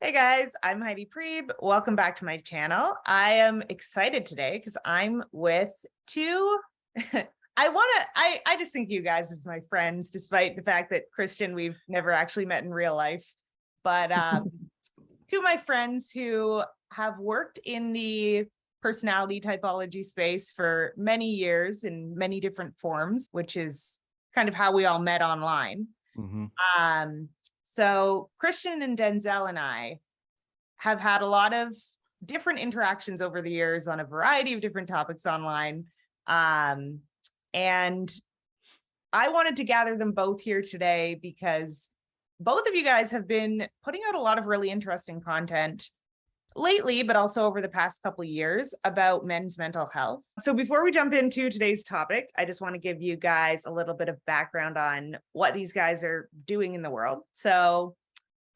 Hey guys, I'm Heidi Prieb. Welcome back to my channel. I am excited today because I'm with two. I just think you guys as my friends, despite the fact that Christian, we've never actually met in real life. But two of my friends who have worked in the personality typology space for many years in many different forms, which is kind of how we all met online. Mm-hmm. So Christian and Denzel and I have had a lot of different interactions over the years on a variety of different topics online. And I wanted to gather them both here today because both of you guys have been putting out a lot of really interesting content lately, but also over the past couple of years about men's mental health. So before we jump into today's topic, I just want to give you guys a little bit of background on what these guys are doing in the world. So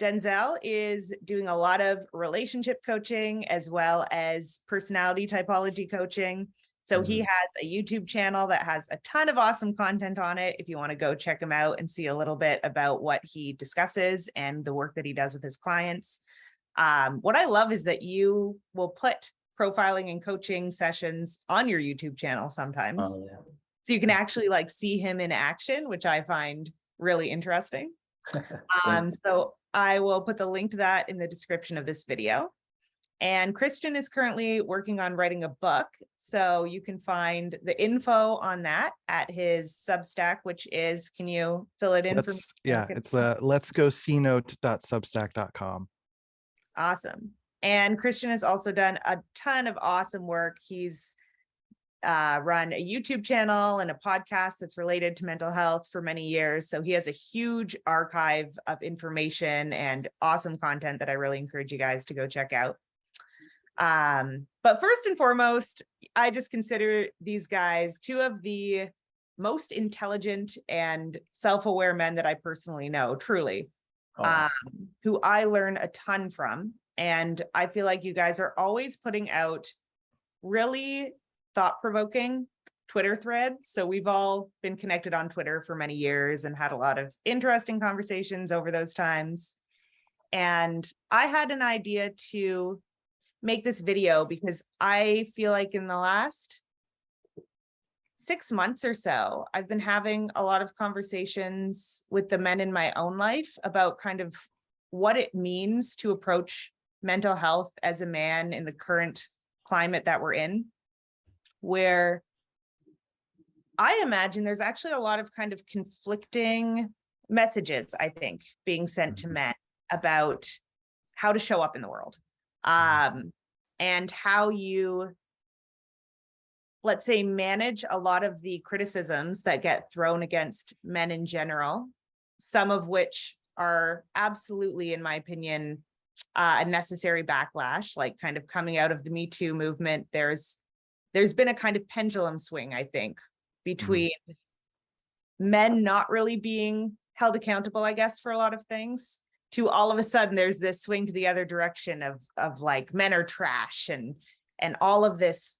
Denzel is doing a lot of relationship coaching as well as personality typology coaching. So he has a YouTube channel that has a ton of awesome content on it. If you want to go check him out and see a little bit about what he discusses and the work that he does with his clients. What I love is that you will put profiling and coaching sessions on your YouTube channel sometimes. Oh, yeah. So you can actually like see him in action, which I find really interesting. So I will put the link to that in the description of this video. And Christian is currently working on writing a book. So you can find the info on that at his Substack, which is, can you fill it in for me? Yeah, it's let's go CNote.studio.com. Awesome. And Christian has also done a ton of awesome work. He's run a YouTube channel and a podcast that's related to mental health for many years. So he has a huge archive of information and awesome content that I really encourage you guys to go check out. But first and foremost, I just consider these guys two of the most intelligent and self-aware men that I personally know, truly, who I learn a ton from. And I feel like you guys are always putting out really thought-provoking Twitter threads. So we've all been connected on Twitter for many years and had a lot of interesting conversations over those times. And I had an idea to make this video because I feel like in the last 6 months or so, I've been having a lot of conversations with the men in my own life about kind of what it means to approach mental health as a man in the current climate that we're in, where I imagine there's actually a lot of kind of conflicting messages, I think, being sent to men about how to show up in the world, and how you, let's say, manage a lot of the criticisms that get thrown against men in general, some of which are absolutely, in my opinion, a necessary backlash, like kind of coming out of the Me Too movement. There's been a kind of pendulum swing, I think, between men not really being held accountable, I guess, for a lot of things, to all of a sudden there's this swing to the other direction of like men are trash and all of this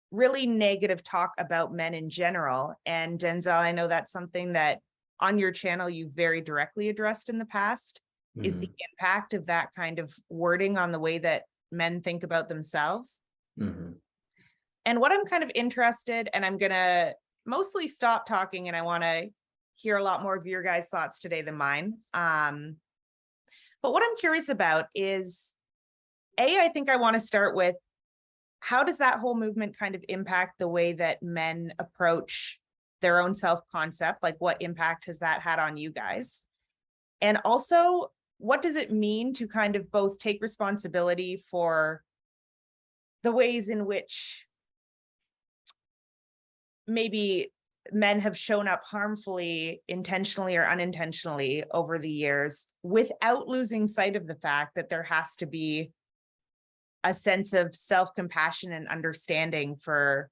really negative talk about men in general. And Denzel, I know that's something that on your channel you very directly addressed in the past, is the impact of that kind of wording on the way that men think about themselves. And what I'm kind of interested, and I'm going to mostly stop talking and I want to hear a lot more of your guys' thoughts today than mine. But what I'm curious about is, I think I want to start with, how does that whole movement kind of impact the way that men approach their own self-concept? Like, what impact has that had on you guys? And also, what does it mean to kind of both take responsibility for the ways in which maybe men have shown up harmfully, intentionally or unintentionally over the years, without losing sight of the fact that there has to be a sense of self-compassion and understanding for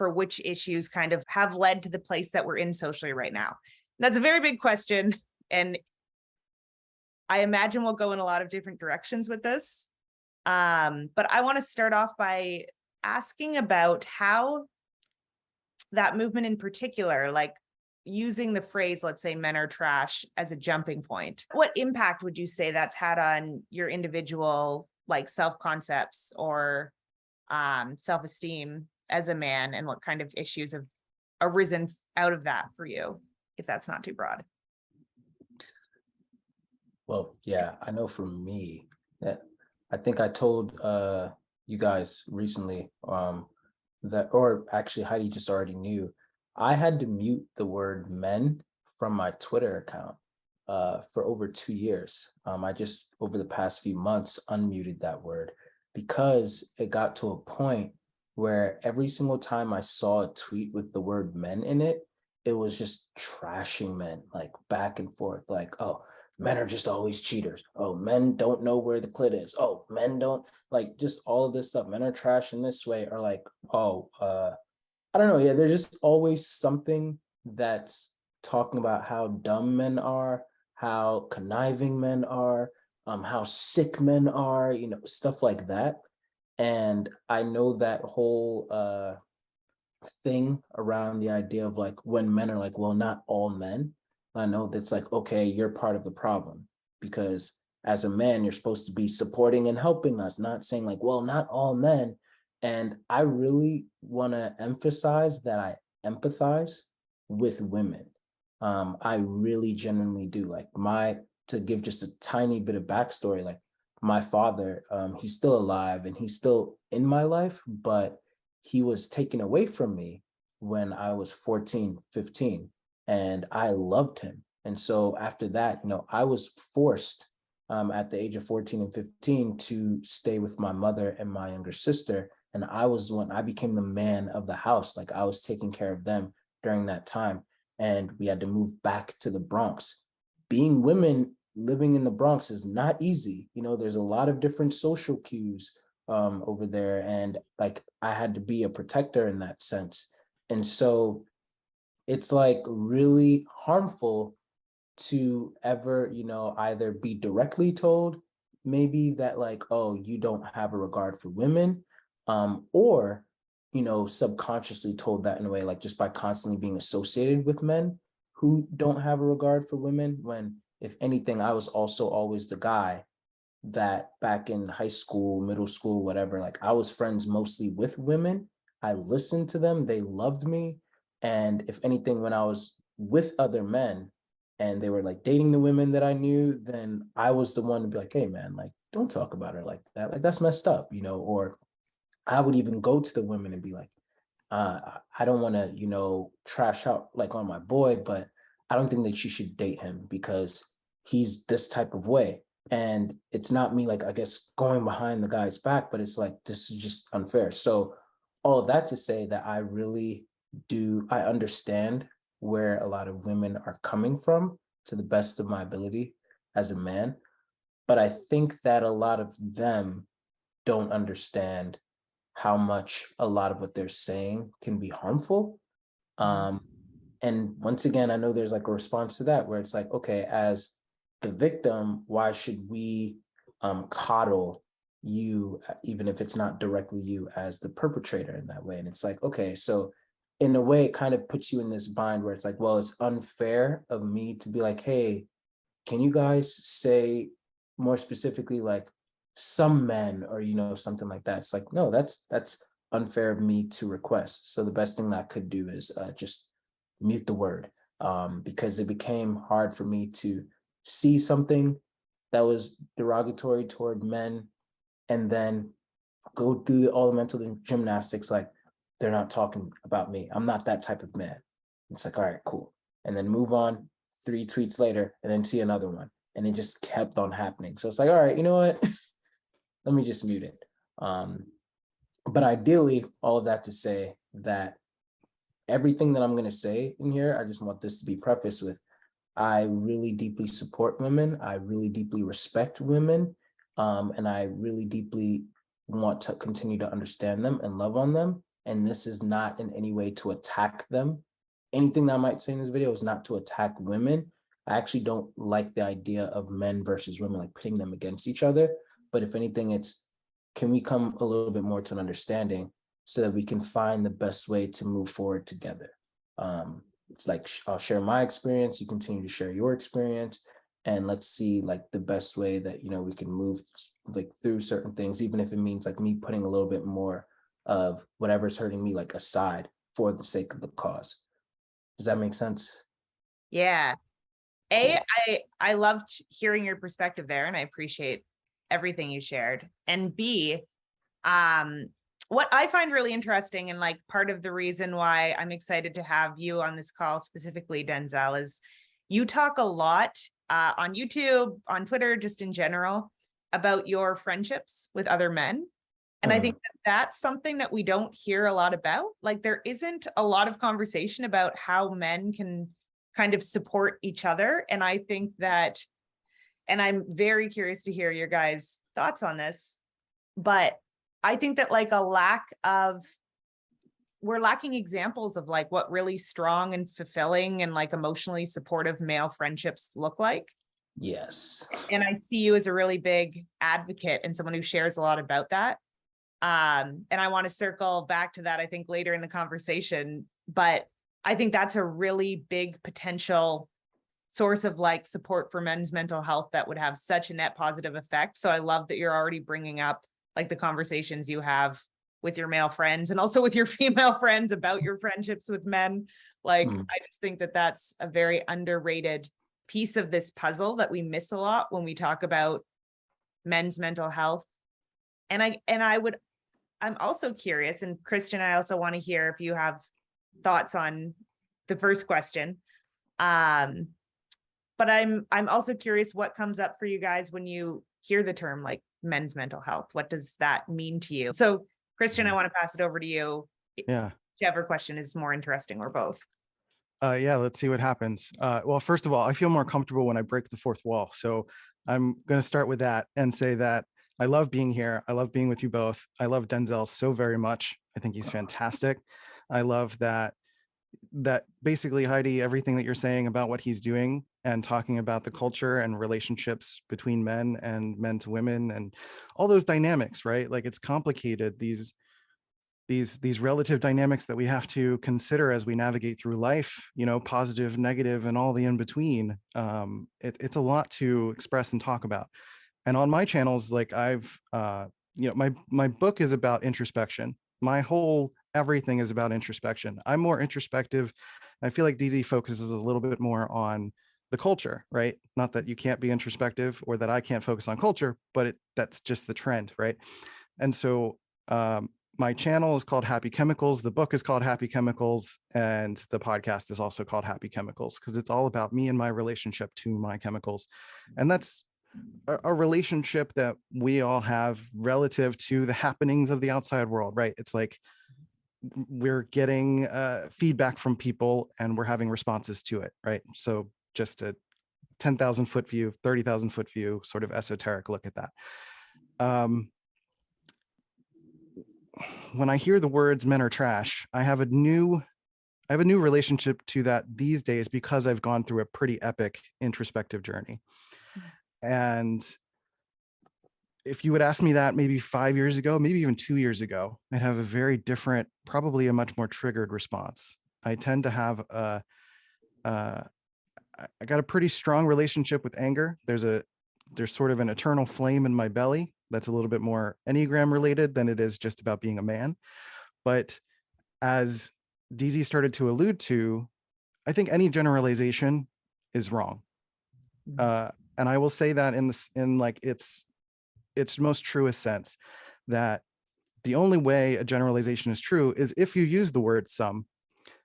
which issues kind of have led to the place that we're in socially right now? That's a very big question, and I imagine we'll go in a lot of different directions with this. But I want to start off by asking about how that movement in particular, like using the phrase, let's say men are trash as a jumping point, what impact would you say that's had on your individual like self-concepts or self-esteem as a man, and what kind of issues have arisen out of that for you, if that's not too broad? Well, yeah, I know for me that I think I told you guys recently that, or actually Heidi just already knew, I had to mute the word men from my Twitter account for over 2 years. I just, over the past few months, unmuted that word because it got to a point where every single time I saw a tweet with the word men in it, it was just trashing men, like back and forth, like, oh, men are just always cheaters. Oh, men don't know where the clit is. Oh, men don't, like, just all of this stuff. Men are trash in this way, or like, oh, I don't know. Yeah, there's just always something that's talking about how dumb men are, how conniving men are, how sick men are, you know, stuff like that. And I know that whole thing around the idea of like when men are like, well, not all men. I know that's like, okay, you're part of the problem because as a man, you're supposed to be supporting and helping us, not saying like, well, not all men. And I really want to emphasize that I empathize with women. I really genuinely do. Like to give just a tiny bit of backstory, like my father, he's still alive and he's still in my life, but he was taken away from me when I was 14, 15, and I loved him. And so after that, you know, I was forced at the age of 14 and 15 to stay with my mother and my younger sister. And I became the man of the house. Like I was taking care of them during that time. And we had to move back to the Bronx. Being women living in the Bronx is not easy. You know, there's a lot of different social cues over there, and like I had to be a protector in that sense. And so it's like really harmful to ever, you know, either be directly told maybe that like, oh, you don't have a regard for women, or, you know, subconsciously told that in a way, like just by constantly being associated with men who don't have a regard for women, when if anything, I was also always the guy that back in high school, middle school, whatever, like I was friends mostly with women. I listened to them, they loved me. And if anything, when I was with other men and they were like dating the women that I knew, then I was the one to be like, hey man, like don't talk about her like that. Like that's messed up, you know, or I would even go to the women and be like, I don't want to, you know, trash out like on my boy, but I don't think that you should date him because he's this type of way. And it's not me, like, I guess, going behind the guy's back, but it's like, this is just unfair. So all of that to say that I understand where a lot of women are coming from to the best of my ability as a man. But I think that a lot of them don't understand how much a lot of what they're saying can be harmful. And once again, I know there's like a response to that where it's like, okay, as the victim, why should we coddle you, even if it's not directly you as the perpetrator in that way? And it's like, okay, so in a way, it kind of puts you in this bind where it's like, well, it's unfair of me to be like, hey, can you guys say more specifically like some men or, you know, something like that? It's like, no, that's unfair of me to request. So the best thing that I could do is just mute the word, because it became hard for me to see something that was derogatory toward men and then go through all the mental gymnastics like they're not talking about me. I'm not that type of man. It's like, all right, cool. And then move on 3 tweets later and then see another one. And it just kept on happening. So it's like, all right, you know what? Let me just mute it. But ideally, all of that to say that everything that I'm going to say in here, I just want this to be prefaced with, I really deeply support women. I really deeply respect women. And I really deeply want to continue to understand them and love on them. And this is not in any way to attack them. Anything that I might say in this video is not to attack women. I actually don't like the idea of men versus women, like pitting them against each other. But if anything, it's, can we come a little bit more to an understanding so that we can find the best way to move forward together? it's like I'll share my experience, you continue to share your experience, and let's see like the best way that we can move like through certain things, even if it means like me putting a little bit more of whatever's hurting me like aside for the sake of the cause. Does that make sense? Yeah. Cool. I loved hearing your perspective there, and I appreciate everything you shared. And B, what I find really interesting, and like part of the reason why I'm excited to have you on this call specifically, Denzel, is you talk a lot on YouTube, on Twitter, just in general, about your friendships with other men. And I think that that's something that we don't hear a lot about. Like, there isn't a lot of conversation about how men can kind of support each other. And I think that, and I'm very curious to hear your guys' thoughts on this, but I think that like we're lacking examples of like what really strong and fulfilling and like emotionally supportive male friendships look like. Yes. And I see you as a really big advocate and someone who shares a lot about that. And I want to circle back to that, I think, later in the conversation, but I think that's a really big potential source of like support for men's mental health that would have such a net positive effect. So I love that you're already bringing up like the conversations you have with your male friends and also with your female friends about your friendships with men. Like, I just think that that's a very underrated piece of this puzzle that we miss a lot when we talk about men's mental health. And I'm also curious, and Christian, I also want to hear if you have thoughts on the first question. But I'm also curious what comes up for you guys when you hear the term like men's mental health. What does that mean to you? So Christian, I want to pass it over to you. Yeah. Whichever question is more interesting, or both. Yeah, let's see what happens. Well, first of all, I feel more comfortable when I break the fourth wall. So I'm going to start with that and say that I love being here. I love being with you both. I love Denzel so very much. I think he's fantastic. I love that basically, Heidi, everything that you're saying about what he's doing and talking about the culture and relationships between men and men to women and all those dynamics, right? Like, it's complicated. These relative dynamics that we have to consider as we navigate through life, positive, negative, and all the in between. It's a lot to express and talk about. And on my channels, like my book is about introspection. My whole everything is about introspection. I'm more introspective. I feel like DZ focuses a little bit more on the culture, right? Not that you can't be introspective or that I can't focus on culture, but that's just the trend, right? And so my channel is called Happy Chemicals. The book is called Happy Chemicals. And the podcast is also called Happy Chemicals because it's all about me and my relationship to my chemicals. And that's a relationship that we all have relative to the happenings of the outside world, right? It's like we're getting feedback from people and we're having responses to it, right? So just a 10,000 foot view, 30,000 foot view, sort of esoteric look at that. When I hear the words "men are trash," I have a new relationship to that these days because I've gone through a pretty epic introspective journey. And if you would ask me that maybe 5 years ago, maybe even 2 years ago, I'd have a very different, probably a much more triggered response. I tend to have I got a pretty strong relationship with anger. There's sort of an eternal flame in my belly that's a little bit more Enneagram related than it is just about being a man. But as DZ started to allude to, I think any generalization is wrong. And I will say that in like its most truest sense, that the only way a generalization is true is if you use the word some.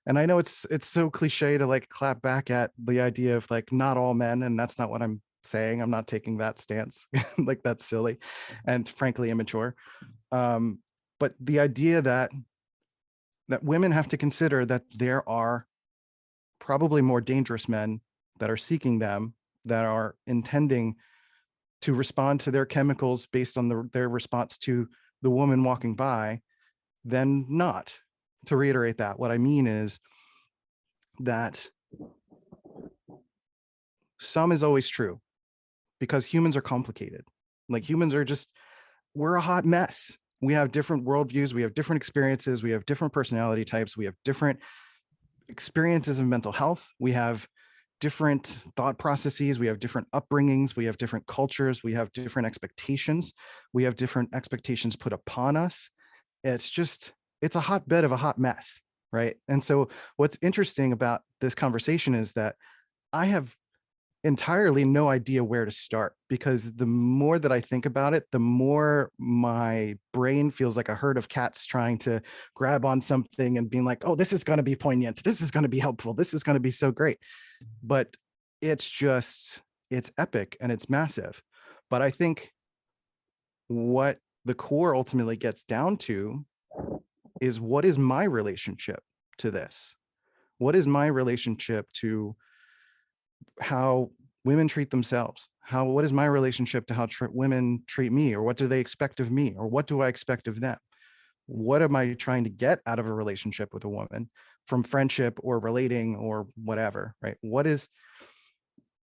And I know it's so cliche to like clap back at the idea of like not all men, and that's not what I'm saying. I'm not taking that stance. Like, that's silly and frankly immature. But the idea that women have to consider that there are probably more dangerous men that are seeking them, that are intending to respond to their chemicals based on their response to the woman walking by, than not. To reiterate that, what I mean is that some is always true because humans are complicated. Like, humans are we're a hot mess. We have different worldviews. We have different experiences. We have different personality types. We have different experiences of mental health. We have different thought processes. We have different upbringings. We have different cultures. We have different expectations. We have different expectations put upon us. It's a hotbed of a hot mess, right? And so what's interesting about this conversation is that I have entirely no idea where to start, because the more that I think about it, the more my brain feels like a herd of cats trying to grab on something and being like, oh, this is going to be poignant. This is going to be helpful. This is going to be so great. But it's epic and it's massive. But I think what the core ultimately gets down to is, what is my relationship to this? What is my relationship to how women treat themselves? What is my relationship to how women treat me? Or what do they expect of me? Or what do I expect of them? What am I trying to get out of a relationship with a woman, from friendship or relating or whatever, right?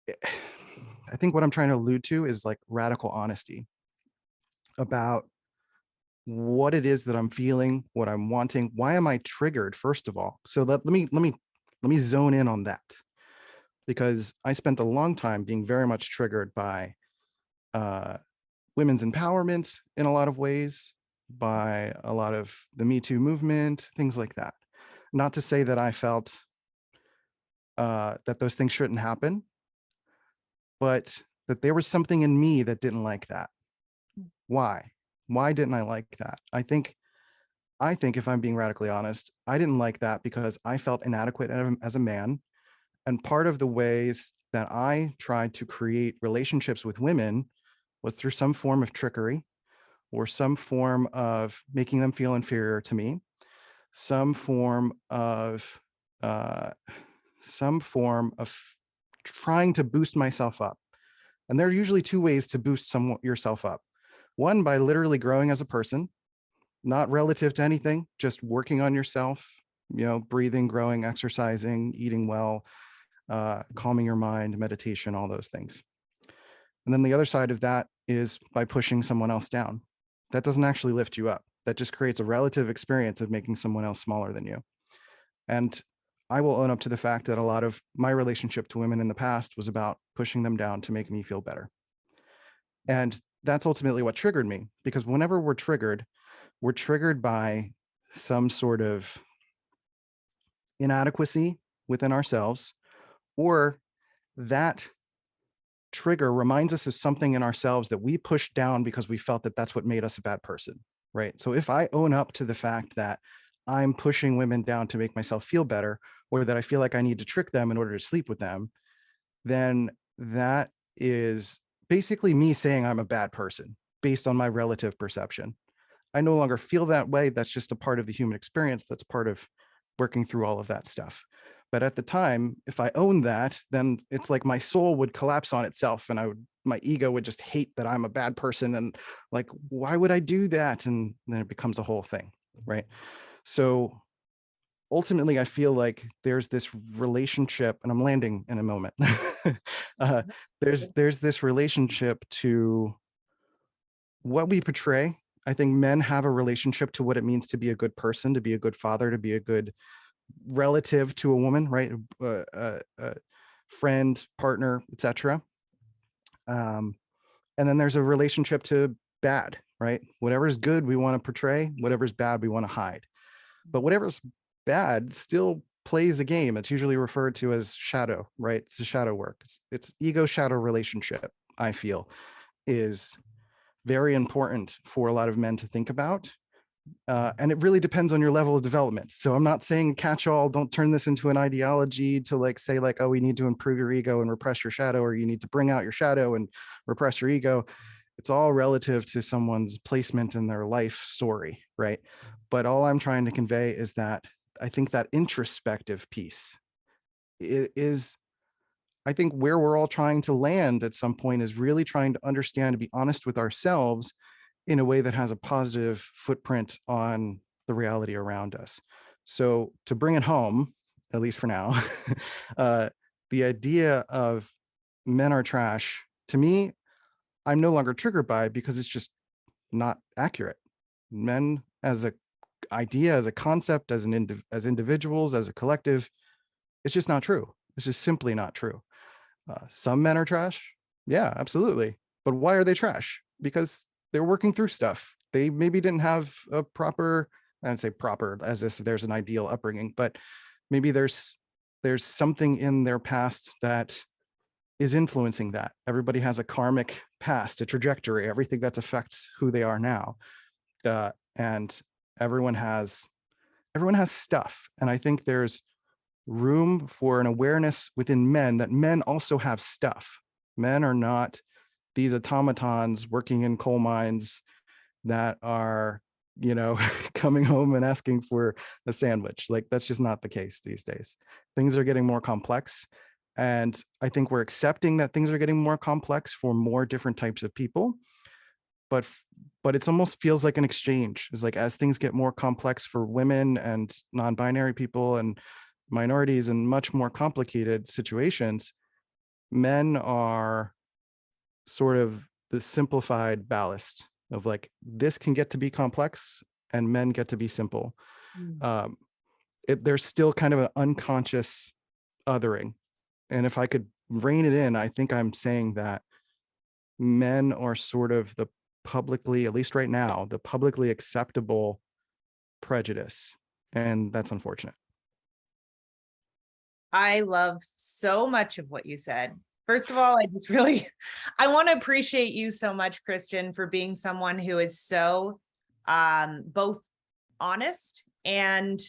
I think what I'm trying to allude to is like radical honesty about what it is that I'm feeling, what I'm wanting. Why am I triggered, first of all? So let me zone in on that, because I spent a long time being very much triggered by women's empowerment in a lot of ways, by a lot of the Me Too movement, things like that. Not to say that I felt that those things shouldn't happen, but that there was something in me that didn't like that. Why? Why didn't I like that? I think if I'm being radically honest, I didn't like that because I felt inadequate as a man. And part of the ways that I tried to create relationships with women was through some form of trickery, or some form of making them feel inferior to me, some form of trying to boost myself up. And there are usually two ways to boost yourself up. One, by literally growing as a person, not relative to anything, just working on yourself, breathing, growing, exercising, eating well, calming your mind, meditation, all those things. And then the other side of that is by pushing someone else down. That doesn't actually lift you up. That just creates a relative experience of making someone else smaller than you. And I will own up to the fact that a lot of my relationship to women in the past was about pushing them down to make me feel better. And that's ultimately what triggered me, because whenever we're triggered by some sort of inadequacy within ourselves, or that trigger reminds us of something in ourselves that we pushed down because we felt that that's what made us a bad person, right? So if I own up to the fact that I'm pushing women down to make myself feel better, or that I feel like I need to trick them in order to sleep with them, then that is basically me saying I'm a bad person based on my relative perception. I no longer feel that way. That's just a part of the human experience. That's part of working through all of that stuff. But at the time, if I owned that, then it's like my soul would collapse on itself, and my ego would just hate that I'm a bad person. And like, why would I do that? And then it becomes a whole thing, right? So ultimately, I feel like there's this relationship, and I'm landing in a moment. There's this relationship to what we portray. I think men have a relationship to what it means to be a good person, to be a good father, to be a good relative to a woman, right? Friend, partner, etc. And then there's a relationship to bad, right? Whatever's good, we want to portray. Whatever's bad, we want to hide. But whatever's bad still plays a game. It's usually referred to as shadow, right? It's a shadow work. It's ego shadow relationship, I feel, is very important for a lot of men to think about. And it really depends on your level of development. So I'm not saying catch all, don't turn this into an ideology to like say like, oh, we need to improve your ego and repress your shadow, or you need to bring out your shadow and repress your ego. It's all relative to someone's placement in their life story, right? But all I'm trying to convey is that I think that introspective piece is, I think, where we're all trying to land at some point, is really trying to understand, to be honest with ourselves in a way that has a positive footprint on the reality around us. So to bring it home, at least for now, the idea of men are trash, to me, I'm no longer triggered by it, because it's just not accurate. Men as a idea, as a concept, as individuals, as a collective, It's just not true. It's just simply not true. Some men are trash. Yeah, absolutely. But why are they trash? Because they're working through stuff. They maybe didn't have a proper, I'd say proper as if there's an ideal upbringing, but maybe there's something in their past that is influencing that. Everybody has a karmic past, a trajectory, everything that affects who they are now. And everyone has stuff. And I think there's room for an awareness within men that men also have stuff. Men are not these automatons working in coal mines that are, coming home and asking for a sandwich. Like, that's just not the case these days. Things are getting more complex. And I think we're accepting that things are getting more complex for more different types of people. But it almost feels like an exchange. It's like, as things get more complex for women and non-binary people and minorities and much more complicated situations, men are sort of the simplified ballast of like, this can get to be complex and men get to be simple. There's still kind of an unconscious othering. And if I could rein it in, I think I'm saying that men are sort of the publicly, at least right now, the publicly acceptable prejudice. And that's unfortunate. I love so much of what you said. First of all, I want to appreciate you so much, Christian, for being someone who is so both honest and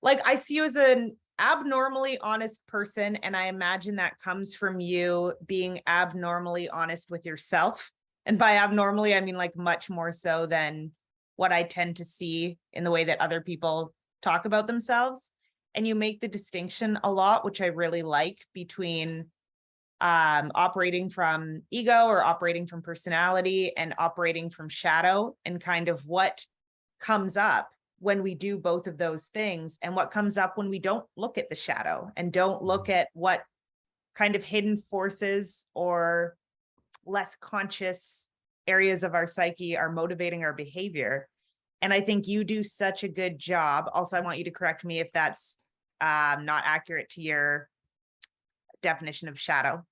like, I see you as an abnormally honest person. And I imagine that comes from you being abnormally honest with yourself. And by abnormally, I mean like much more so than what I tend to see in the way that other people talk about themselves. And you make the distinction a lot, which I really like, between operating from ego or operating from personality and operating from shadow, and kind of what comes up when we do both of those things, and what comes up when we don't look at the shadow and don't look at what kind of hidden forces or less conscious areas of our psyche are motivating our behavior. And I think you do such a good job. Also, I want you to correct me if that's not accurate to your definition of shadow.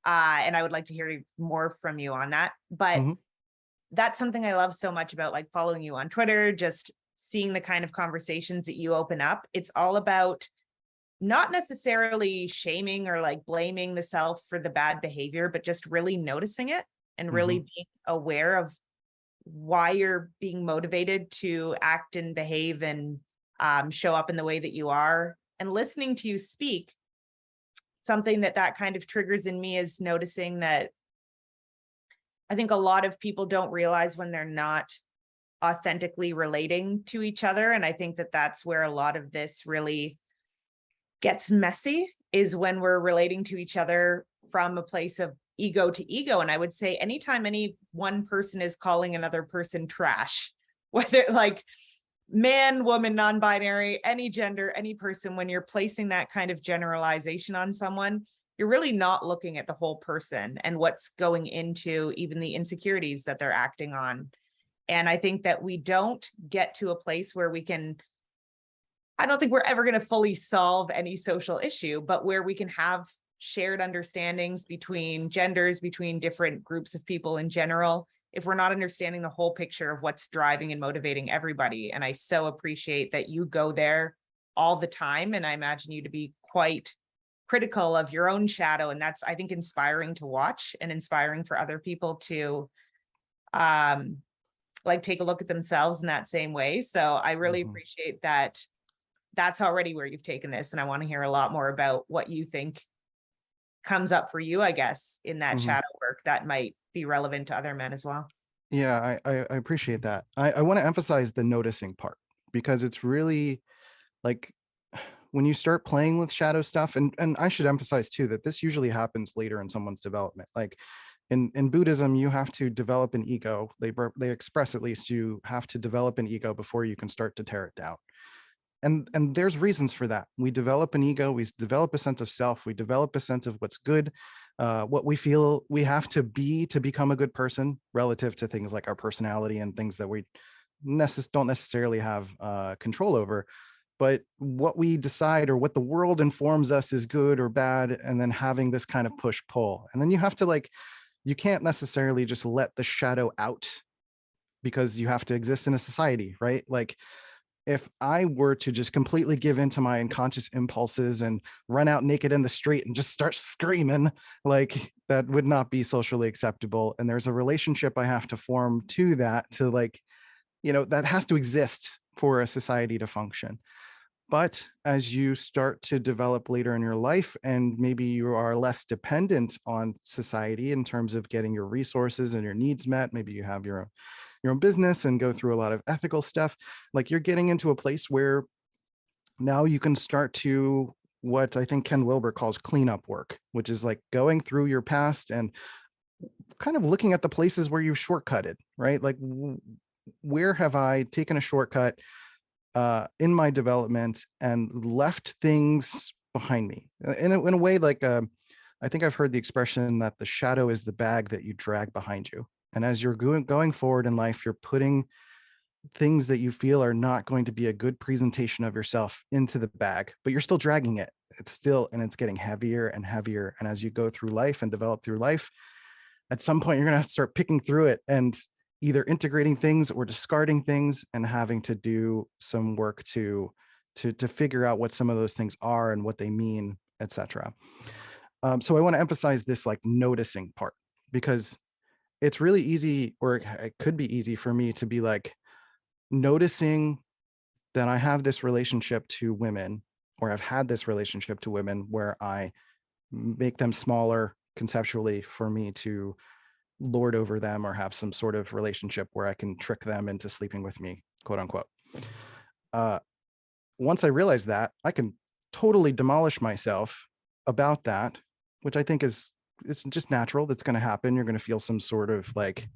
And I would like to hear more from you on that. But that's something I love so much about like following you on Twitter, just seeing the kind of conversations that you open up. It's all about not necessarily shaming or like blaming the self for the bad behavior, but just really noticing it and really being aware of why you're being motivated to act and behave and show up in the way that you are. And listening to you speak, something that kind of triggers in me is noticing that I think a lot of people don't realize when they're not authentically relating to each other. And I think that that's where a lot of this really gets messy, is when we're relating to each other from a place of ego to ego. And I would say anytime any one person is calling another person trash, whether like man, woman, non-binary, any gender, any person, when you're placing that kind of generalization on someone, you're really not looking at the whole person and what's going into even the insecurities that they're acting on. And I think that we don't get to a place where we can, I don't think we're ever going to fully solve any social issue, but where we can have shared understandings between genders, between different groups of people in general, if we're not understanding the whole picture of what's driving and motivating everybody. And I so appreciate that you go there all the time. And I imagine you to be quite critical of your own shadow. And that's, I think, inspiring to watch and inspiring for other people to like take a look at themselves in that same way. So I really appreciate that. That's already where you've taken this. And I want to hear a lot more about what you think comes up for you, I guess, in that shadow work that might be relevant to other men as well. Yeah, I appreciate that. I want to emphasize the noticing part, because it's really like when you start playing with shadow stuff, and I should emphasize too that this usually happens later in someone's development. Like in Buddhism, you have to develop an ego. They express, at least, you have to develop an ego before you can start to tear it down. And there's reasons for that. We develop an ego, we develop a sense of self, we develop a sense of what's good, what we feel we have to be to become a good person, relative to things like our personality and things that we don't necessarily have control over. but what we decide or what the world informs us is good or bad, and then having this kind of push pull. And then you have to like, you can't necessarily just let the shadow out because you have to exist in a society, right? Like if I were to just completely give into my unconscious impulses and run out naked in the street and just start screaming, like that would not be socially acceptable. And there's a relationship I have to form to that, to like, that has to exist for a society to function. But as you start to develop later in your life, and maybe you are less dependent on society in terms of getting your resources and your needs met, maybe you have your own business and go through a lot of ethical stuff, like you're getting into a place where now you can start to what I think Ken Wilber calls cleanup work, which is like going through your past and kind of looking at the places where you shortcutted, right? Like where have I taken a shortcut in my development and left things behind me in a way, like I think I've heard the expression that the shadow is the bag that you drag behind you. And as you're going forward in life, you're putting things that you feel are not going to be a good presentation of yourself into the bag, but you're still dragging it. It's getting heavier and heavier. And as you go through life and develop through life, at some point you're going to have to start picking through it and either integrating things or discarding things and having to do some work to figure out what some of those things are and what they mean, etc. So I want to emphasize this like noticing part, because it's really easy, or it could be easy for me to be like noticing that I have this relationship to women, or I've had this relationship to women where I make them smaller conceptually for me to lord over them or have some sort of relationship where I can trick them into sleeping with me, quote unquote. Once I realize that, I can totally demolish myself about that, which I think it's just natural. That's going to happen. You're going to feel some sort of like,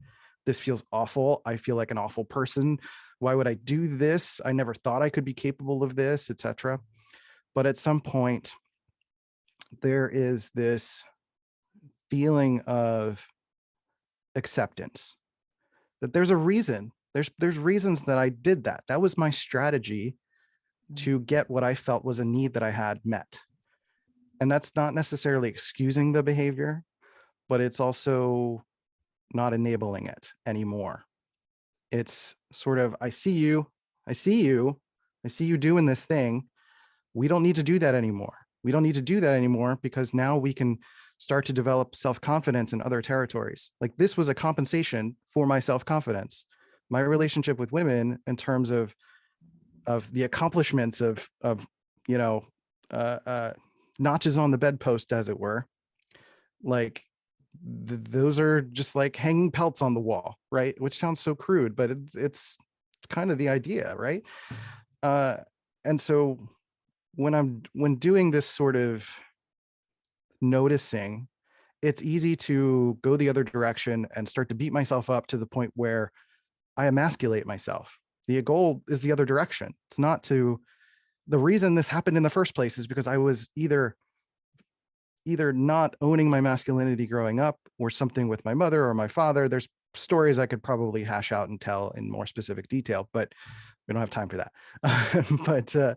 this feels awful. I feel like an awful person. Why would I do this? I never thought I could be capable of this, etc. But at some point, there is this feeling of acceptance that there's a reason. There's reasons that I did that. That was my strategy to get what I felt was a need that I had met. And that's not necessarily excusing the behavior, but it's also not enabling it anymore. It's sort of, I see you doing this thing. We don't need to do that anymore. We don't need to do that anymore because now we can start to develop self-confidence in other territories. Like this was a compensation for my self-confidence. My relationship with women in terms of the accomplishments of notches on the bedpost, as it were, like those are just like hanging pelts on the wall, right? Which sounds so crude, but it's kind of the idea, right? And so when doing this sort of noticing, it's easy to go the other direction and start to beat myself up to the point where I emasculate myself. The goal is the other direction. It's not to, the reason this happened in the first place is because I was either not owning my masculinity growing up, or something with my mother or my father. There's stories I could probably hash out and tell in more specific detail, but we don't have time for that. But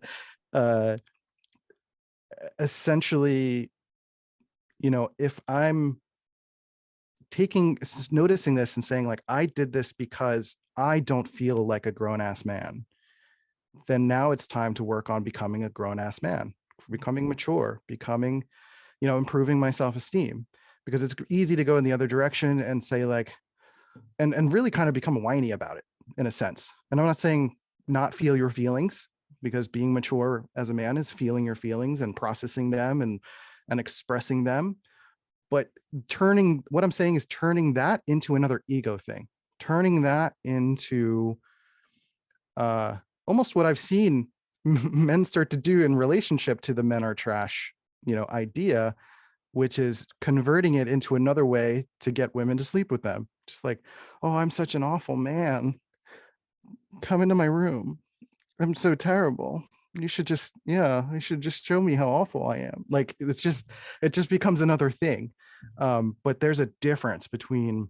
essentially, if I'm noticing this and saying like, I did this because I don't feel like a grown-ass man, then now it's time to work on becoming a grown-ass man, becoming mature, becoming, improving my self-esteem, because it's easy to go in the other direction and say like, and really kind of become whiny about it in a sense. And I'm not saying not feel your feelings, because being mature as a man is feeling your feelings and processing them and expressing them. But what I'm saying is turning that into another ego thing, turning that into almost what I've seen men start to do in relationship to the men are trash, idea, which is converting it into another way to get women to sleep with them. Just like, oh, I'm such an awful man. Come into my room. I'm so terrible. You should just show me how awful I am. Like, it just becomes another thing. But there's a difference between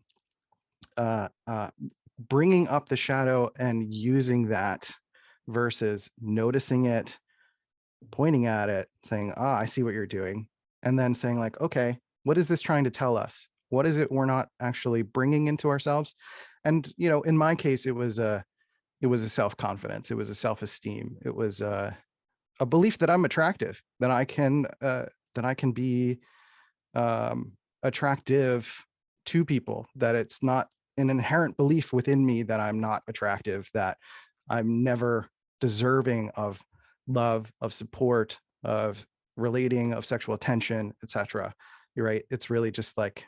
bringing up the shadow and using that versus noticing it, pointing at it, saying, ah, I see what you're doing. And then saying like, okay, what is this trying to tell us? What is it we're not actually bringing into ourselves? And, in my case, it was a self-confidence. It was a self-esteem. It was a belief that I'm attractive, that I can be attractive to people, that it's not an inherent belief within me that I'm not attractive, that I'm never deserving of love, of support, of relating, of sexual attention, etc. You're right. It's really just like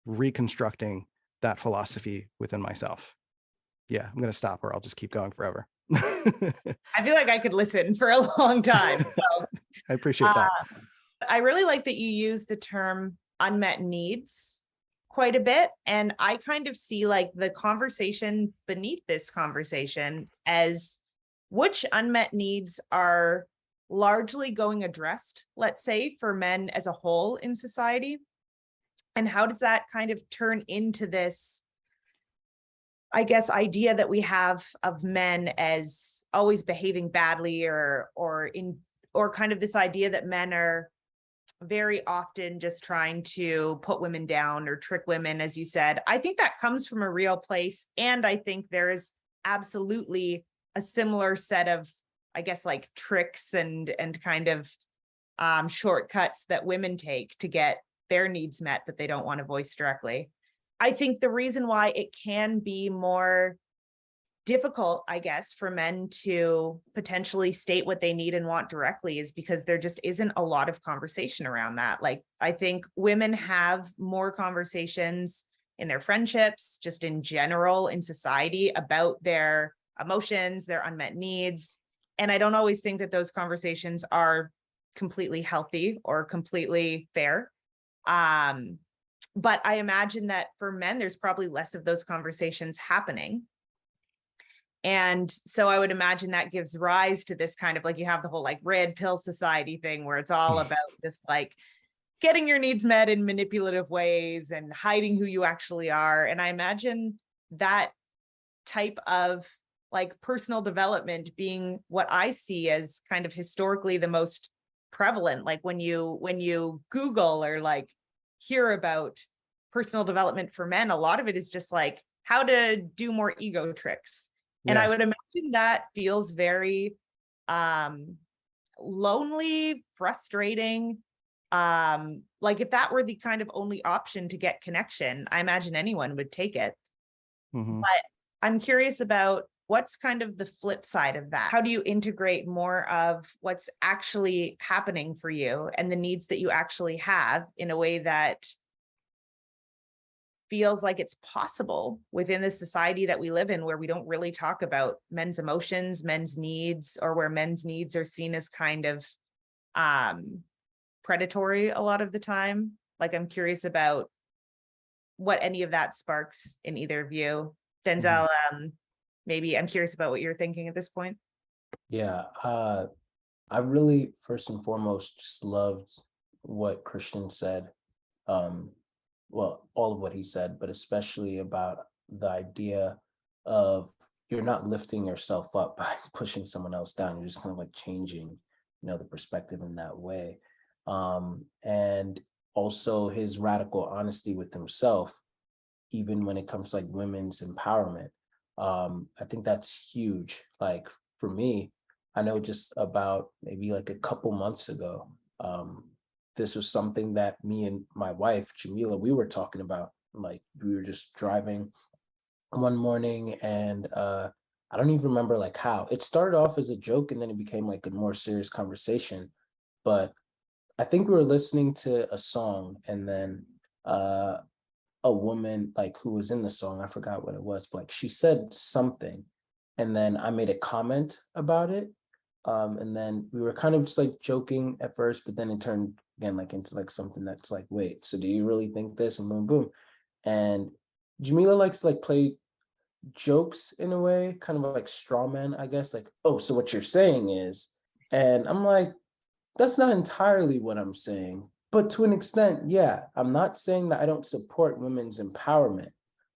reconstructing that philosophy within myself. Yeah, I'm going to stop or I'll just keep going forever. I feel like I could listen for a long time. So, I appreciate that. I really like that you use the term unmet needs quite a bit. And I kind of see like the conversation beneath this conversation as which unmet needs are largely going addressed, let's say, for men as a whole in society. And how does that kind of turn into this, I guess, idea that we have of men as always behaving badly or kind of this idea that men are very often just trying to put women down or trick women, as you said. I think that comes from a real place. And I think there is absolutely a similar set of, I guess, like tricks and kind of shortcuts that women take to get their needs met that they don't want to voice directly. I think the reason why it can be more difficult, I guess, for men to potentially state what they need and want directly is because there just isn't a lot of conversation around that. Like, I think women have more conversations in their friendships, just in general in society, about their emotions, their unmet needs. And I don't always think that those conversations are completely healthy or completely fair. But I imagine that for men, there's probably less of those conversations happening. And so I would imagine that gives rise to this kind of like, you have the whole like red pill society thing where it's all about just like getting your needs met in manipulative ways and hiding who you actually are. And I imagine that type of like personal development being what I see as kind of historically the most prevalent. Like when you Google or like hear about personal development for men, a lot of it is just like how to do more ego tricks. And I would imagine that feels very lonely, frustrating. Like if that were the kind of only option to get connection, I imagine anyone would take it. Mm-hmm. But I'm curious about what's kind of the flip side of that. How do you integrate more of what's actually happening for you and the needs that you actually have in a way that feels like it's possible within the society that we live in, where we don't really talk about men's emotions, men's needs, or where men's needs are seen as kind of predatory a lot of the time? Like, I'm curious about what any of that sparks in either of you. Denzel, maybe I'm curious about what you're thinking at this point. Yeah, I really, first and foremost, just loved what Christian said. Well, all of what he said, but especially about the idea of you're not lifting yourself up by pushing someone else down. You're just kind of like changing, the perspective in that way. And also his radical honesty with himself, even when it comes to like women's empowerment. I think that's huge. Like for me, I know just about maybe like a couple months ago, this was something that me and my wife, Jamila, we were talking about. Like we were just driving one morning and I don't even remember like how. It started off as a joke and then it became like a more serious conversation. But I think we were listening to a song and then a woman like who was in the song, I forgot what it was, but like she said something and then I made a comment about it. And then we were kind of just like joking at first, but then it turned again like into like something that's like, wait, so do you really think this? And boom, boom. And Jamila likes to like play jokes in a way, kind of like straw man, I guess, like, oh, so what you're saying is, and I'm like, that's not entirely what I'm saying, but to an extent, yeah. I'm not saying that I don't support women's empowerment.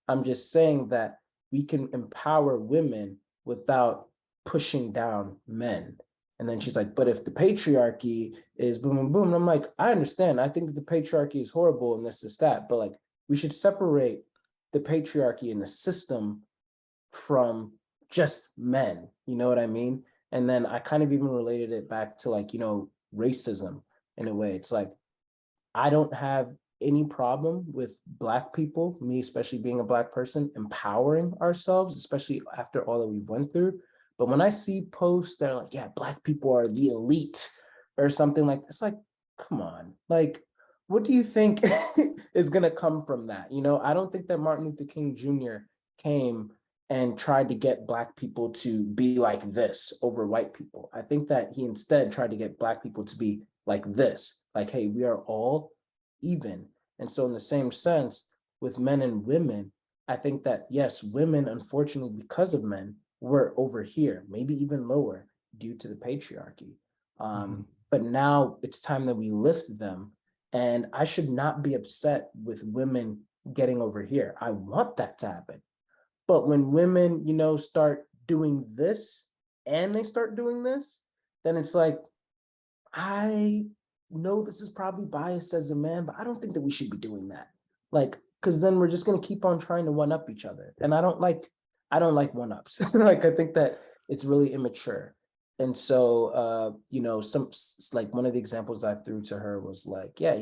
I'm just saying that we can empower women without pushing down men. And then she's like, but if the patriarchy is boom, boom, boom. And I'm like, I understand. I think that the patriarchy is horrible and this is that. But like, we should separate the patriarchy and the system from just men. You know what I mean? And then I kind of even related it back to like, racism in a way. It's like, I don't have any problem with Black people, me especially being a Black person, empowering ourselves, especially after all that we went through. But when I see posts that are like, yeah, Black people are the elite or something like, it's like, come on, like, what do you think is going to come from that? I don't think that Martin Luther King Jr. came and tried to get Black people to be like this over white people. I think that he instead tried to get Black people to be like this, like, hey, we are all even. And so in the same sense with men and women, I think that yes, women, unfortunately, because of men, were over here, maybe even lower due to the patriarchy. But now it's time that we lift them. And I should not be upset with women getting over here. I want that to happen. But when women, start doing this and they start doing this, then it's like, I know this is probably biased as a man, but I don't think that we should be doing that. Like, because then we're just going to keep on trying to one up each other. And I don't like one ups. Like, I think that it's really immature. And so, some like one of the examples I threw to her was like, yeah,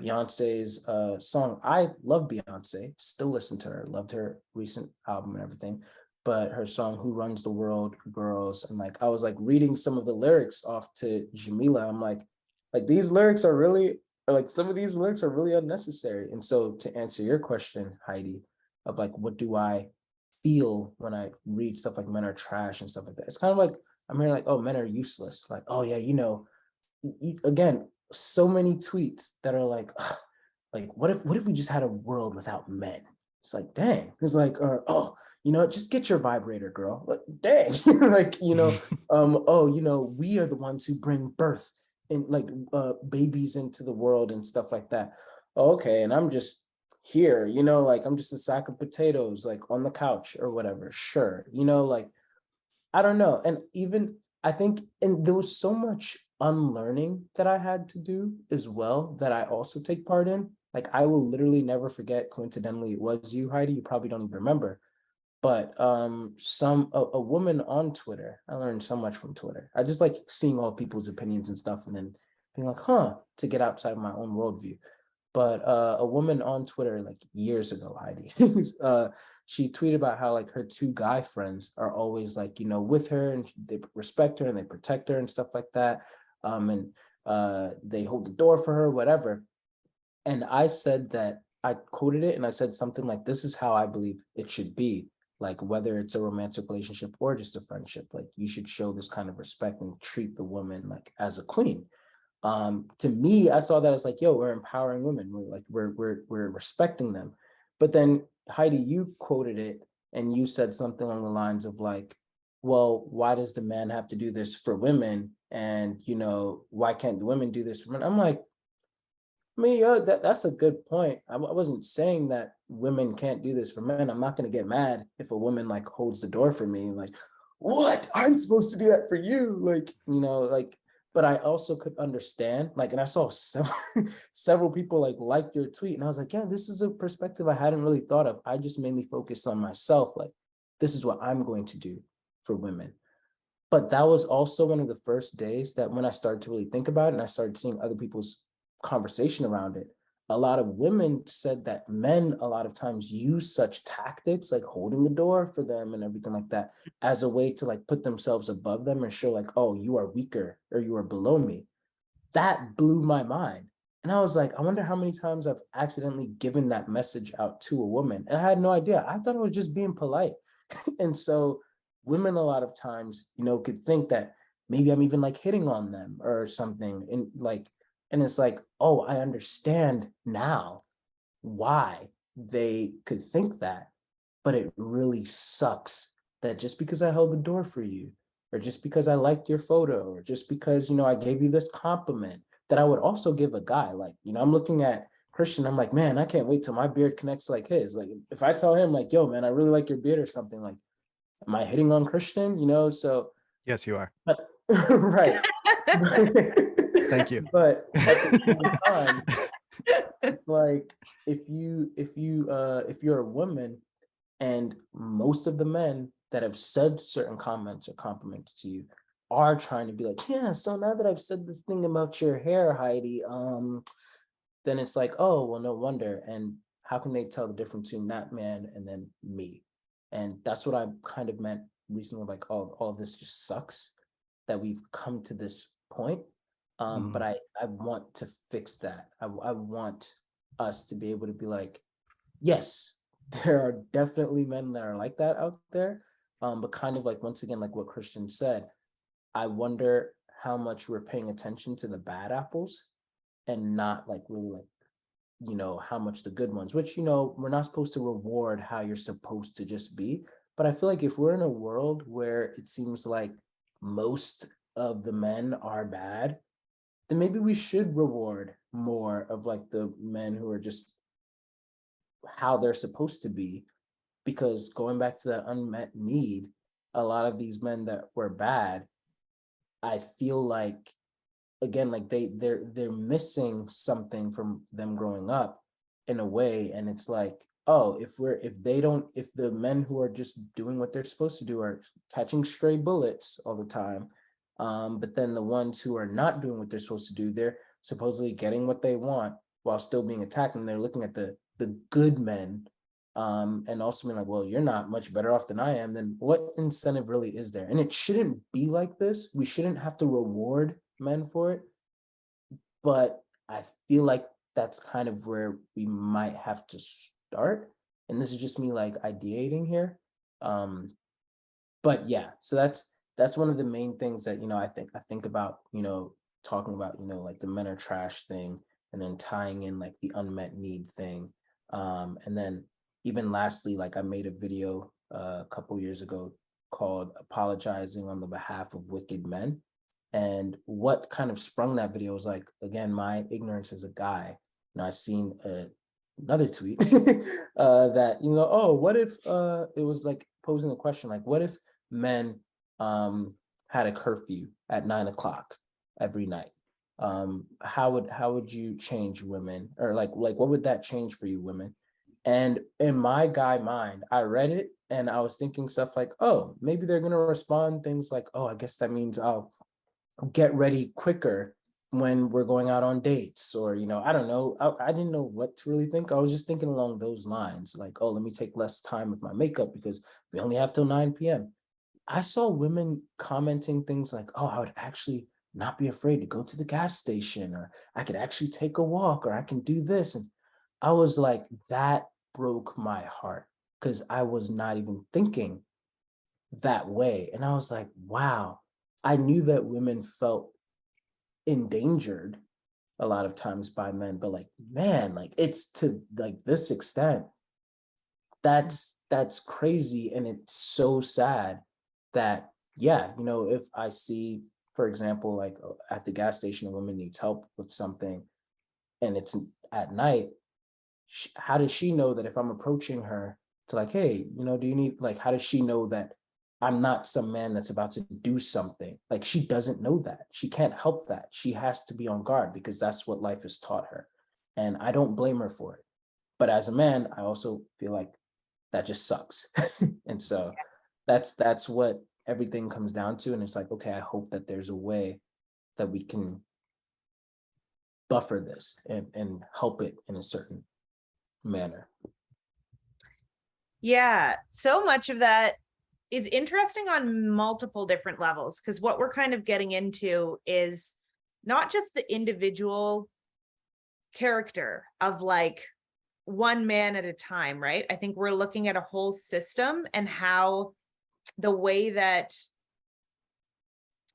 Beyonce's song. I love Beyonce, still listen to her, loved her recent album and everything. But her song "Who Runs the World, Girls," and like I was like reading some of the lyrics off to Jamila. I'm like these lyrics are really, or like some of these lyrics are really unnecessary. And so to answer your question, Heidi, of like what do I feel when I read stuff like men are trash and stuff like that, it's kind of like I'm hearing like, oh, men are useless. Like, oh yeah, again, so many tweets that are like, ugh, like what if we just had a world without men? It's like, dang. It's like, oh, just get your vibrator, girl. Like, dang. Like, oh, we are the ones who bring birth and like babies into the world and stuff like that. Okay, and I'm just here, like I'm just a sack of potatoes, like on the couch or whatever. Sure, like I don't know. And even I think, and there was so much unlearning that I had to do as well that I also take part in. Like I will literally never forget, coincidentally, it was you, Heidi. You probably don't even remember. But a woman on Twitter, I learned so much from Twitter. I just like seeing all people's opinions and stuff and then being like, to get outside my own worldview. But a woman on Twitter like years ago, Heidi, she tweeted about how like her two guy friends are always like, with her and they respect her and they protect her and stuff like that. And they hold the door for her, whatever. And I said that, I quoted it and I said something like, this is how I believe it should be. Like whether it's a romantic relationship or just a friendship, like you should show this kind of respect and treat the woman like as a queen. To me, I saw that as like, yo, we're empowering women. We're respecting them. But then Heidi, you quoted it and you said something along the lines of like, well, why does the man have to do this for women? And, why can't the women do this for men? I'm like, I mean, that's a good point. I wasn't saying that women can't do this for men. I'm not going to get mad if a woman like holds the door for me. Like, what? I'm supposed to do that for you? Like, like, but I also could understand, like, and I saw several people like your tweet, and I was like, yeah, this is a perspective I hadn't really thought of. I just mainly focused on myself. Like, this is what I'm going to do for women. But that was also one of the first days that when I started to really think about it and I started seeing other people's conversation around it, a lot of women said that men a lot of times use such tactics like holding the door for them and everything like that as a way to like put themselves above them and show like, oh, you are weaker or you are below me. That blew my mind. And I was like, I wonder how many times I've accidentally given that message out to a woman. And I had no idea. I thought it was just being polite. And so women a lot of times, could think that maybe I'm even like hitting on them or something. And it's like, oh, I understand now why they could think that, but it really sucks that just because I held the door for you, or just because I liked your photo, or just because, I gave you this compliment that I would also give a guy. Like, I'm looking at Christian, I'm like, man, I can't wait till my beard connects like his. Like, if I tell him like, yo, man, I really like your beard or something, like, am I hitting on Christian? So Yes, you are. But Right. Thank you. But at the same time, like if you're a woman and most of the men that have said certain comments or compliments to you are trying to be like, yeah, so now that I've said this thing about your hair, Heidi, then it's like, oh, well, no wonder. And how can they tell the difference between that man and then me? And that's what I kind of meant recently, like, all of this just sucks that we've come to this point. But I want to fix that. I want us to be able to be like, yes, there are definitely men that are like that out there. But kind of like, once again, like what Christian said, I wonder how much we're paying attention to the bad apples and not like really like, how much the good ones, which, we're not supposed to reward how you're supposed to just be. But I feel like if we're in a world where it seems like most of the men are bad, then maybe we should reward more of like the men who are just how they're supposed to be. Because going back to that unmet need, a lot of these men that were bad, I feel like, again, like they're missing something from them growing up in a way. And it's like, oh, if the men who are just doing what they're supposed to do are catching stray bullets all the time, but then the ones who are not doing what they're supposed to do, they're supposedly getting what they want while still being attacked, and they're looking at the good men, and also being like, well, you're not much better off than I am, then what incentive really is there? And it shouldn't be like this. We shouldn't have to reward men for it. But I feel like that's kind of where we might have to start. And this is just me like ideating here. But yeah, so that's one of the main things that, I think about, talking about, like the men are trash thing, and then tying in like the unmet need thing. And then even lastly, like I made a video a couple years ago called Apologizing on the Behalf of Wicked Men. And what kind of sprung that video was like, again, my ignorance as a guy. I seen another tweet that, oh, what if it was like posing a question like, what if men had a curfew at 9 o'clock every night? How would you change women, or like what would that change for you women? And in my guy mind, I read it and I was thinking stuff like, oh, maybe they're gonna respond things like, oh, I guess that means I'll get ready quicker when we're going out on dates, or I don't know. I didn't know what to really think. I was just thinking along those lines, like, oh, let me take less time with my makeup because we only have till 9 p.m. I saw women commenting things like, oh, I would actually not be afraid to go to the gas station, or I could actually take a walk, or I can do this. And I was like, that broke my heart, because I was not even thinking that way. And I was like, wow, I knew that women felt endangered a lot of times by men, but like, man, like it's to like this extent. That's crazy. And it's so sad that, yeah, if I see, for example, like at the gas station, a woman needs help with something and it's at night, how does she know that if I'm approaching her to like, hey, do you need, like, how does she know that I'm not some man that's about to do something? Like, she doesn't know that. She can't help that. She has to be on guard because that's what life has taught her. And I don't blame her for it. But as a man, I also feel like that just sucks. And so that's what everything comes down to. And it's like, okay, I hope that there's a way that we can buffer this and help it in a certain manner. Yeah, so much of that is interesting on multiple different levels, because what we're kind of getting into is not just the individual character of like one man at a time, right? I think we're looking at a whole system and how the way that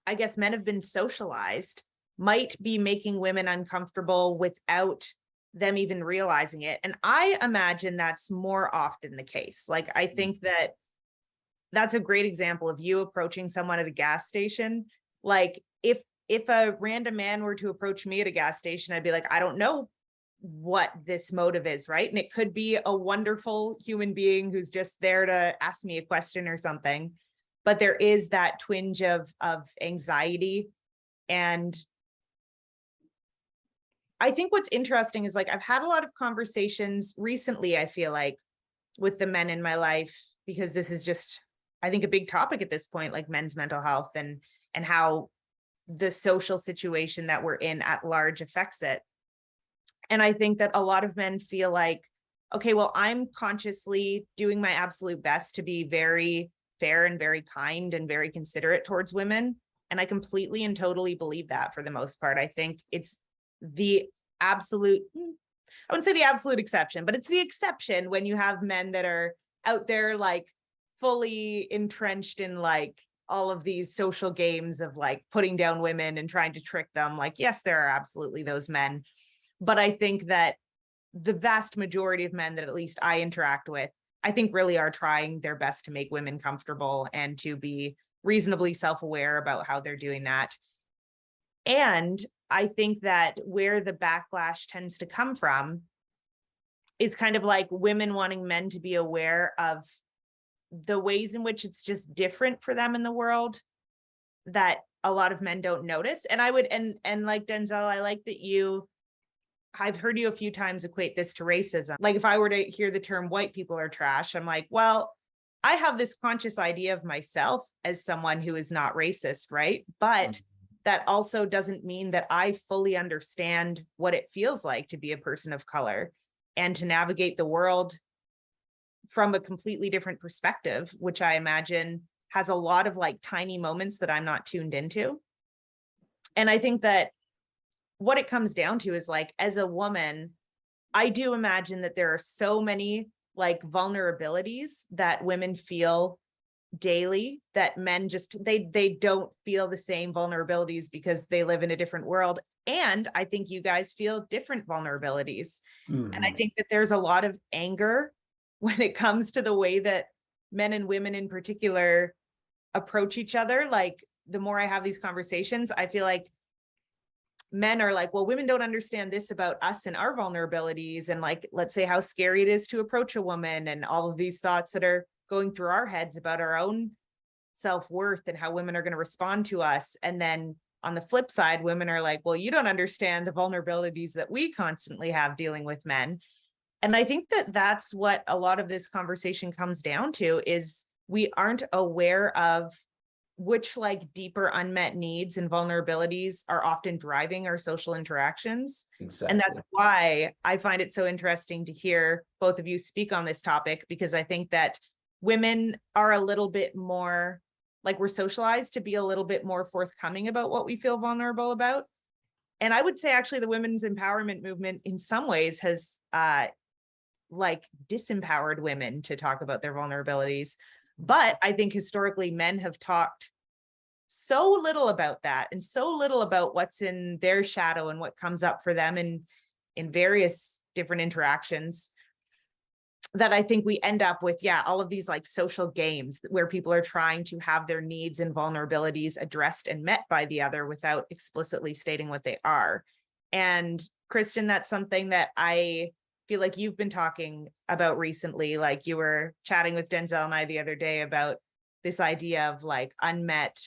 I guess men have been socialized might be making women uncomfortable without them even realizing it. And I imagine that's more often the case. Like, I think that that's a great example of you approaching someone at a gas station. Like, if a random man were to approach me at a gas station, I'd be like, I don't know what this motive is, right? And it could be a wonderful human being who's just there to ask me a question or something. but there is that twinge of anxiety. And I think what's interesting is like, I've had a lot of conversations recently, I feel like, with the men in my life, because this is just, I think, a big topic at this point, like men's mental health and how the social situation that we're in at large affects it. And I think that a lot of men feel like, okay, well, I'm consciously doing my absolute best to be very fair and very kind and very considerate towards women. And I completely and totally believe that for the most part. I think it's the absolute, I wouldn't say the absolute exception, but it's the exception when you have men that are out there like fully entrenched in like all of these social games of like putting down women and trying to trick them. Like, yes, there are absolutely those men. But I think that the vast majority of men that at least I interact with, I think really are trying their best to make women comfortable and to be reasonably self-aware about how they're doing that. And I think that where the backlash tends to come from is kind of like women wanting men to be aware of the ways in which it's just different for them in the world that a lot of men don't notice. And I would, and like Denzel, I like that I've heard you a few times equate this to racism. Like if I were to hear the term white people are trash, I'm like, well, I have this conscious idea of myself as someone who is not racist, right? But that also doesn't mean that I fully understand what it feels like to be a person of color and to navigate the world from a completely different perspective, which I imagine has a lot of like tiny moments that I'm not tuned into. And I think that what it comes down to is like, as a woman, I do imagine that there are so many like vulnerabilities that women feel daily that men just, they don't feel the same vulnerabilities because they live in a different world. And I think you guys feel different vulnerabilities. And I think that there's a lot of anger when it comes to the way that men and women in particular approach each other. Like the more I have these conversations, I feel like men are like, well, women don't understand this about us and our vulnerabilities. And like, let's say how scary it is to approach a woman and all of these thoughts that are going through our heads about our own self-worth and how women are going to respond to us. And then on the flip side, women are like, well, you don't understand the vulnerabilities that we constantly have dealing with men. And I think that that's what a lot of this conversation comes down to, is we aren't aware of which like deeper unmet needs and vulnerabilities are often driving our social interactions. Exactly. And that's why I find it so interesting to hear both of you speak on this topic, because I think that women are a little bit more, like we're socialized to be a little bit more forthcoming about what we feel vulnerable about. And I would say actually the women's empowerment movement in some ways has like disempowered women to talk about their vulnerabilities. But I think historically men have talked so little about that and so little about what's in their shadow and what comes up for them in various different interactions, that I think we end up with, all of these like social games where people are trying to have their needs and vulnerabilities addressed and met by the other without explicitly stating what they are. And Kristen, that's something that I feel like you've been talking about recently. Like you were chatting with Denzel and I the other day about this idea of like unmet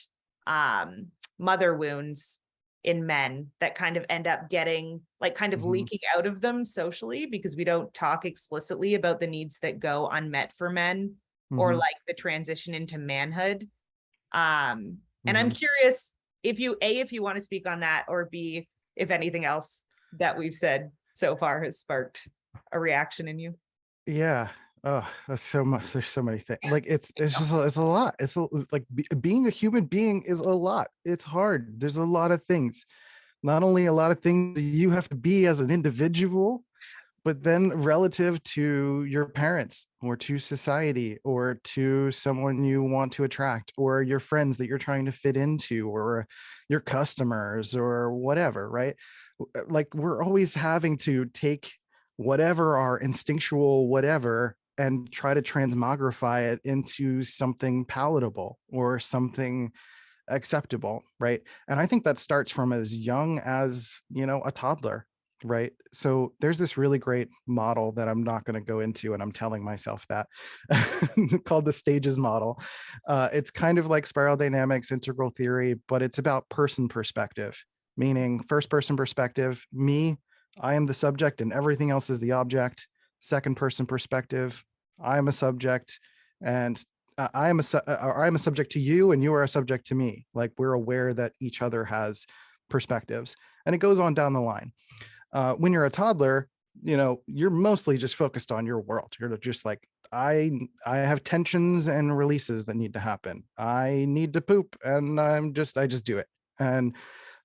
mother wounds in men that kind of end up getting like kind of leaking out of them socially, because we don't talk explicitly about the needs that go unmet for men or like the transition into manhood. And I'm curious if you want to speak on that, or B, if anything else that we've said so far has sparked a reaction in you. Yeah. Oh, that's so much. There's so many things. Like it's just it's a lot. It's like being a human being is a lot. It's hard. There's a lot of things. Not only a lot of things that you have to be as an individual, but then relative to your parents or to society or to someone you want to attract or your friends that you're trying to fit into or your customers or whatever, right? Like we're always having to take whatever our instinctual whatever and try to transmogrify it into something palatable or something acceptable, right? And I think that starts from as young as, a toddler. right? So there's this really great model that I'm not going to go into, and I'm telling myself that, called the stages model. It's kind of like spiral dynamics, integral theory, but it's about person perspective, meaning first person perspective, me, I am the subject and everything else is the object. Second person perspective, I am a subject and I am a subject to you and you are a subject to me. Like, we're aware that each other has perspectives, and it goes on down the line. When you're a toddler, you're mostly just focused on your world. You're just like, I have tensions and releases that need to happen. I need to poop and I just do it. And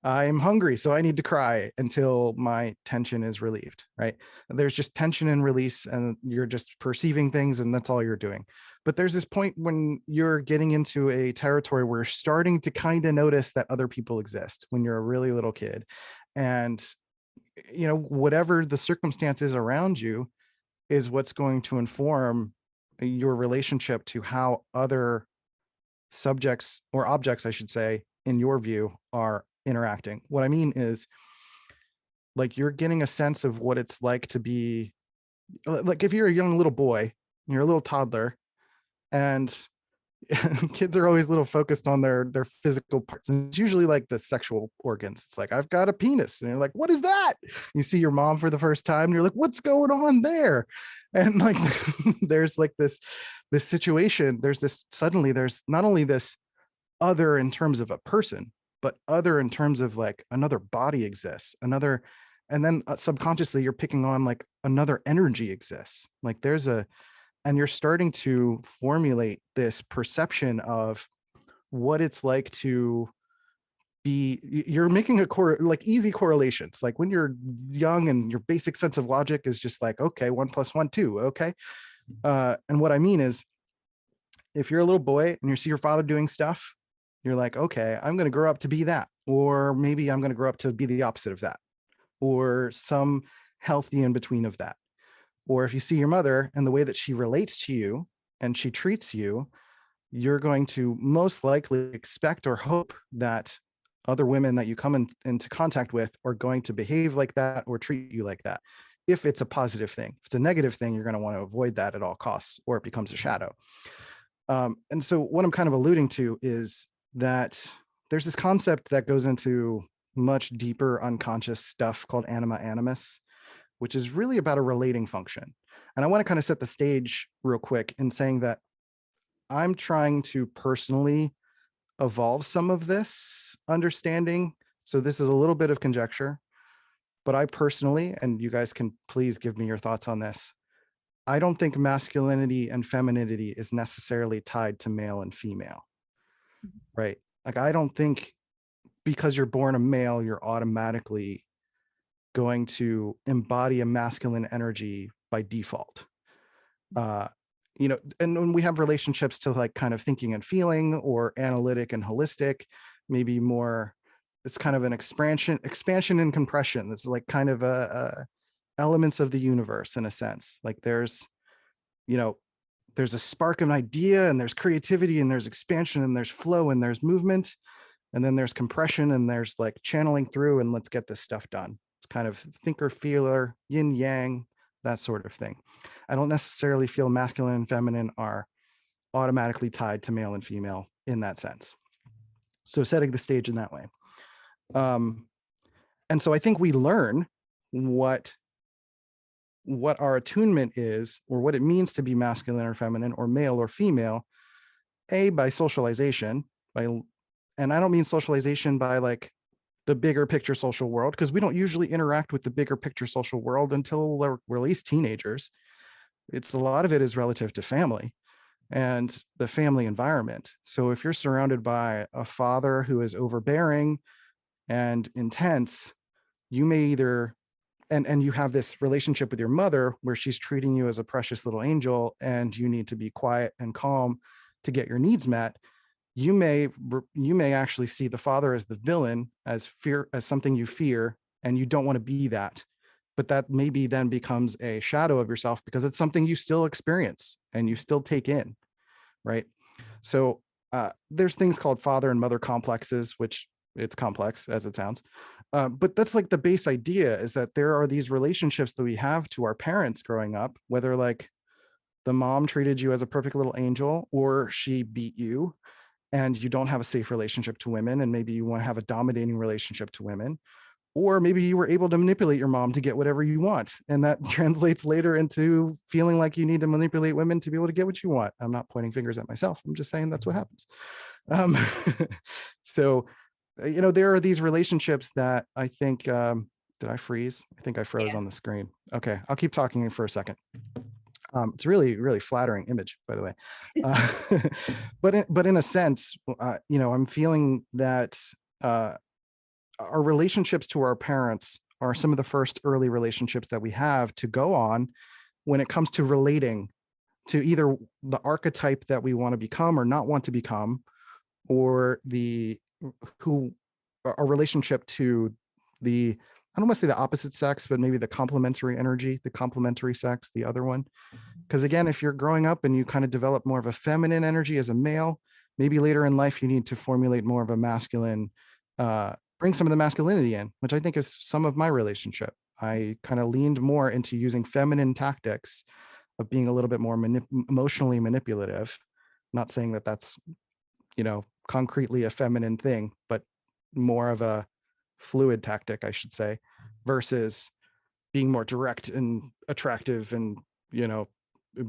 I'm hungry, so I need to cry until my tension is relieved, right? There's just tension and release, and you're just perceiving things, and that's all you're doing. But there's this point when you're getting into a territory where you're starting to kind of notice that other people exist when you're a really little kid. And, whatever the circumstances around you is what's going to inform your relationship to how other subjects, or objects, I should say, in your view, are interacting. What I mean is, like, you're getting a sense of what it's like to be, like, if you're a young little boy, you're a little toddler, and kids are always a little focused on their physical parts, and it's usually like the sexual organs. It's like, I've got a penis, and you're like, what is that? You see your mom for the first time and you're like, what's going on there? And like, there's like this situation, there's not only this other in terms of a person, but other in terms of like another body exists, another, and then subconsciously you're picking on like another energy exists. Like, and you're starting to formulate this perception of what it's like to be, you're making like easy correlations. Like, when you're young and your basic sense of logic is just like, okay, 1 + 1, 2. Okay. And what I mean is, if you're a little boy and you see your father doing stuff, you're like, okay, I'm going to grow up to be that. Or maybe I'm going to grow up to be the opposite of that, or some healthy in between of that. Or if you see your mother and the way that she relates to you and she treats you, you're going to most likely expect or hope that other women that you come into contact with are going to behave like that or treat you like that. If it's a positive thing. If it's a negative thing, you're going to want to avoid that at all costs, or it becomes a shadow. And so what I'm kind of alluding to is that there's this concept that goes into much deeper unconscious stuff called anima animus, which is really about a relating function. And I want to kind of set the stage real quick in saying that I'm trying to personally evolve some of this understanding. So this is a little bit of conjecture, but I personally, and you guys can please give me your thoughts on this, I don't think masculinity and femininity is necessarily tied to male and female, right? Like, I don't think because you're born a male, you're automatically going to embody a masculine energy by default. And when we have relationships to like kind of thinking and feeling, or analytic and holistic, maybe more, it's kind of an expansion and compression. This is like kind of a elements of the universe in a sense. Like, there's a spark of an idea, and there's creativity, and there's expansion, and there's flow, and there's movement, and then there's compression, and there's like channeling through, and let's get this stuff done. It's kind of thinker feeler, yin yang, that sort of thing. I don't necessarily feel masculine and feminine are automatically tied to male and female in that sense. So setting the stage in that way. And so I think we learn what our attunement is, or what it means to be masculine or feminine, or male or female, by socialization, and I don't mean socialization by like the bigger picture social world, because we don't usually interact with the bigger picture social world until we're at least teenagers. It's a lot of it is relative to family and the family environment. So if you're surrounded by a father who is overbearing and intense, you may either, and you have this relationship with your mother where she's treating you as a precious little angel, and you need to be quiet and calm to get your needs met. You may actually see the father as the villain, as something you fear, and you don't want to be that. But that maybe then becomes a shadow of yourself, because it's something you still experience and you still take in, right? So there's things called father and mother complexes, which it's complex as it sounds. But that's like the base idea, is that there are these relationships that we have to our parents growing up, whether like the mom treated you as a perfect little angel, or she beat you and you don't have a safe relationship to women, and maybe you want to have a dominating relationship to women, or maybe you were able to manipulate your mom to get whatever you want, and that translates later into feeling like you need to manipulate women to be able to get what you want. I'm not pointing fingers at myself, I'm just saying that's what happens. um, so there are these relationships that I think, did I freeze? I think I froze on the screen. Okay, I'll keep talking for a second. It's really, really flattering image, by the way. But in a sense, I'm feeling that our relationships to our parents are some of the first early relationships that we have to go on when it comes to relating to either the archetype that we want to become or not want to become, or our relationship to the, I don't want to say the opposite sex, but maybe the complementary energy, the complementary sex, the other one. Because again, if you're growing up and you kind of develop more of a feminine energy as a male, maybe later in life you need to formulate more of a masculine, bring some of the masculinity in, which I think is some of my relationship. I kind of leaned more into using feminine tactics of being a little bit more emotionally manipulative. Not saying that that's, concretely a feminine thing, but more of a fluid tactic, I should say, versus being more direct and attractive and,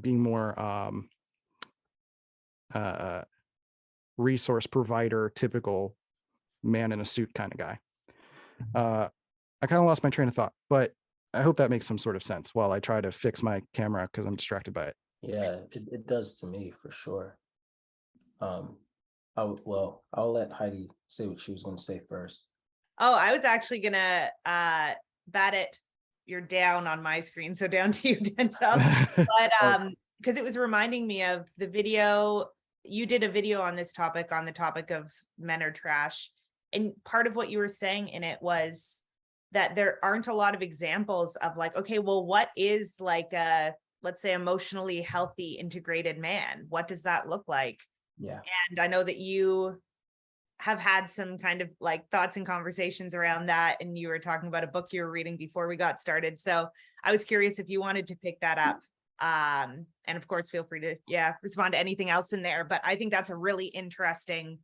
being more resource provider, typical man in a suit kind of guy. I kind of lost my train of thought, but I hope that makes some sort of sense while I try to fix my camera because I'm distracted by it. Yeah, it does to me for sure. I'll let Heidi say what she was going to say first. Oh, I was actually gonna bat it. You're down on my screen, so down to you, Denzel. But because it was reminding me of the video, you did a video on this topic, on the topic of men are trash. And part of what you were saying in it was that there aren't a lot of examples of like, okay, well, what is like a, let's say, emotionally healthy, integrated man? What does that look like? Yeah. And I know that you have had some kind of like thoughts and conversations around that. And you were talking about a book you were reading before we got started. So I was curious if you wanted to pick that up. And of course, feel free to, respond to anything else in there. But I think that's a really interesting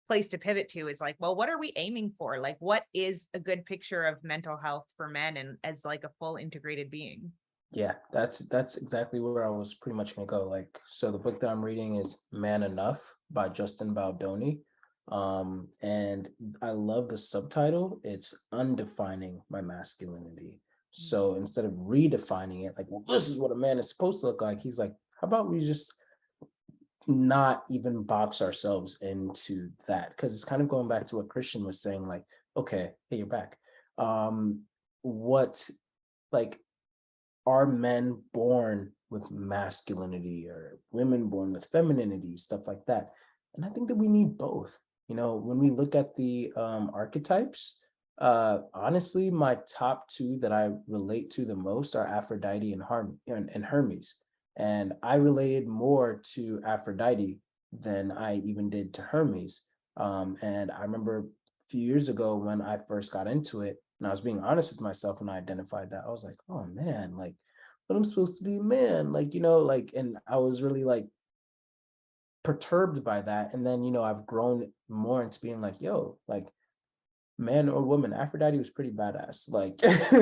place to pivot to, is like, well, what are we aiming for? Like, what is a good picture of mental health for men and as like a full integrated being? Yeah, that's exactly where I was pretty much gonna go. Like, so the book that I'm reading is Man Enough by Justin Baldoni. And I love the subtitle. It's Undefining My Masculinity. So instead of redefining it, like, well, this is what a man is supposed to look like, he's like, how about we just not even box ourselves into that? Because it's kind of going back to what Christian was saying, like, okay, hey, you're back. What, like, are men born with masculinity or women born with femininity, stuff like that? And I think that we need both. When we look at the archetypes, honestly, my top two that I relate to the most are Aphrodite and Hermes. And I related more to Aphrodite than I even did to Hermes. And I remember a few years ago when I first got into it, and I was being honest with myself and I identified that, I was like, oh man, like, but I'm supposed to be a man, like, and I was really like perturbed by that. And then, I've grown more into being like, yo, like, man or woman, Aphrodite was pretty badass. Like,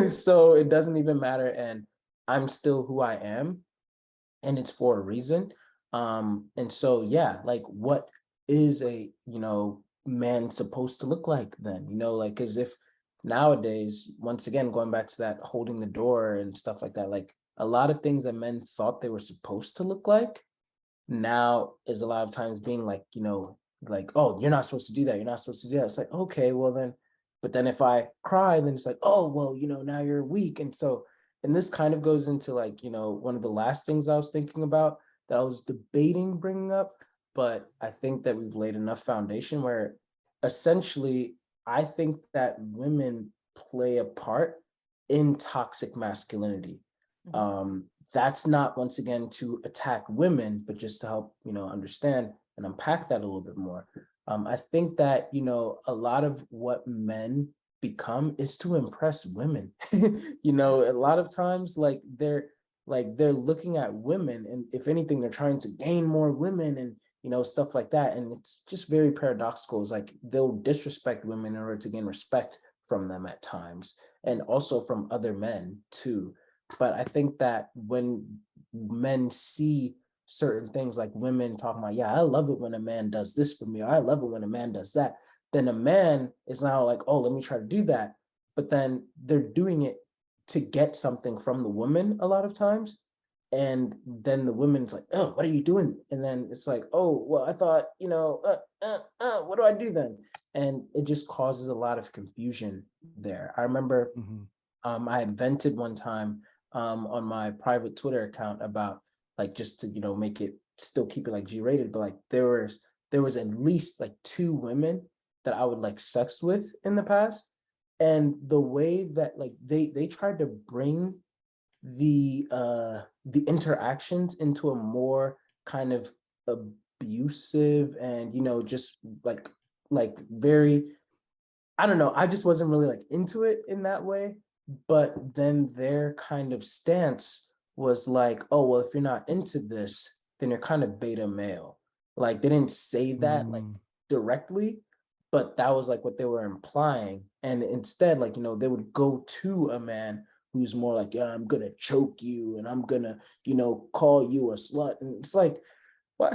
so it doesn't even matter. And I'm still who I am. And it's for a reason. And so, yeah, like, what is a, man supposed to look like then? Like, because if nowadays, once again, going back to that holding the door and stuff like that, like, a lot of things that men thought they were supposed to look like now is a lot of times being like, like, oh, you're not supposed to do that. You're not supposed to do that. It's like, okay, well then, but then if I cry, then it's like, oh, well, now you're weak. And so, and this kind of goes into like, one of the last things I was thinking about that I was debating bringing up, but I think that we've laid enough foundation where essentially I think that women play a part in toxic masculinity. That's not, once again, to attack women, but just to help, understand and unpack that a little bit more. I think that, you know, a lot of what men become is to impress women. You know, a lot of times they're looking at women, and if anything, they're trying to gain more women and, you know, stuff like that. And it's just very paradoxical. It's like they'll disrespect women in order to gain respect from them at times, and also from other men too. But I think that when men see certain things, like women talking about, yeah, I love it when a man does this for me, or I love it when a man does that, then a man is now like, oh, let me try to do that. But then they're doing it to get something from the woman a lot of times. And then the woman's like, oh, what are you doing? And then it's like, oh, well, I thought, you know, what do I do then? And it just causes a lot of confusion there. I remember Mhm. I had vented one time on my private Twitter account about, like, just to, you know, make it still keep it like G-rated, but like there was at least like 2 women that I would like sex with in the past. And the way that like they tried to bring the interactions into a more kind of abusive and, you know, just like very, I don't know, I just wasn't really like into it in that way. But then their kind of stance was like, oh, well, if you're not into this, then you're kind of beta male. Like they didn't say that like Mm. directly, but that was like what they were implying. And instead, like, you know, they would go to a man who's more like, yeah, I'm gonna choke you and I'm gonna, you know, call you a slut. And it's like, what?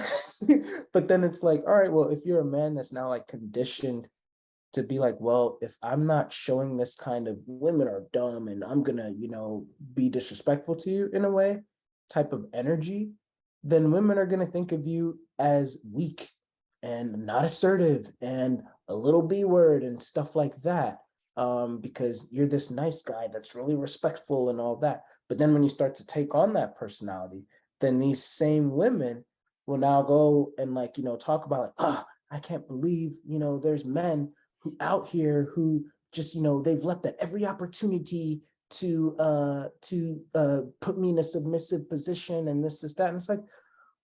But then it's like, all right, well, if you're a man that's now like conditioned to be like, well, if I'm not showing this kind of, women are dumb and I'm gonna, you know, be disrespectful to you in a way, type of energy, then women are gonna think of you as weak and not assertive and a little B word and stuff like that. Because you're this nice guy that's really respectful and all that. But then when you start to take on that personality, then these same women will now go and, like, you know, talk about like, ah, I can't believe, you know, there's men who out here who just, you know, they've leapt at every opportunity to put me in a submissive position and this that. And it's like,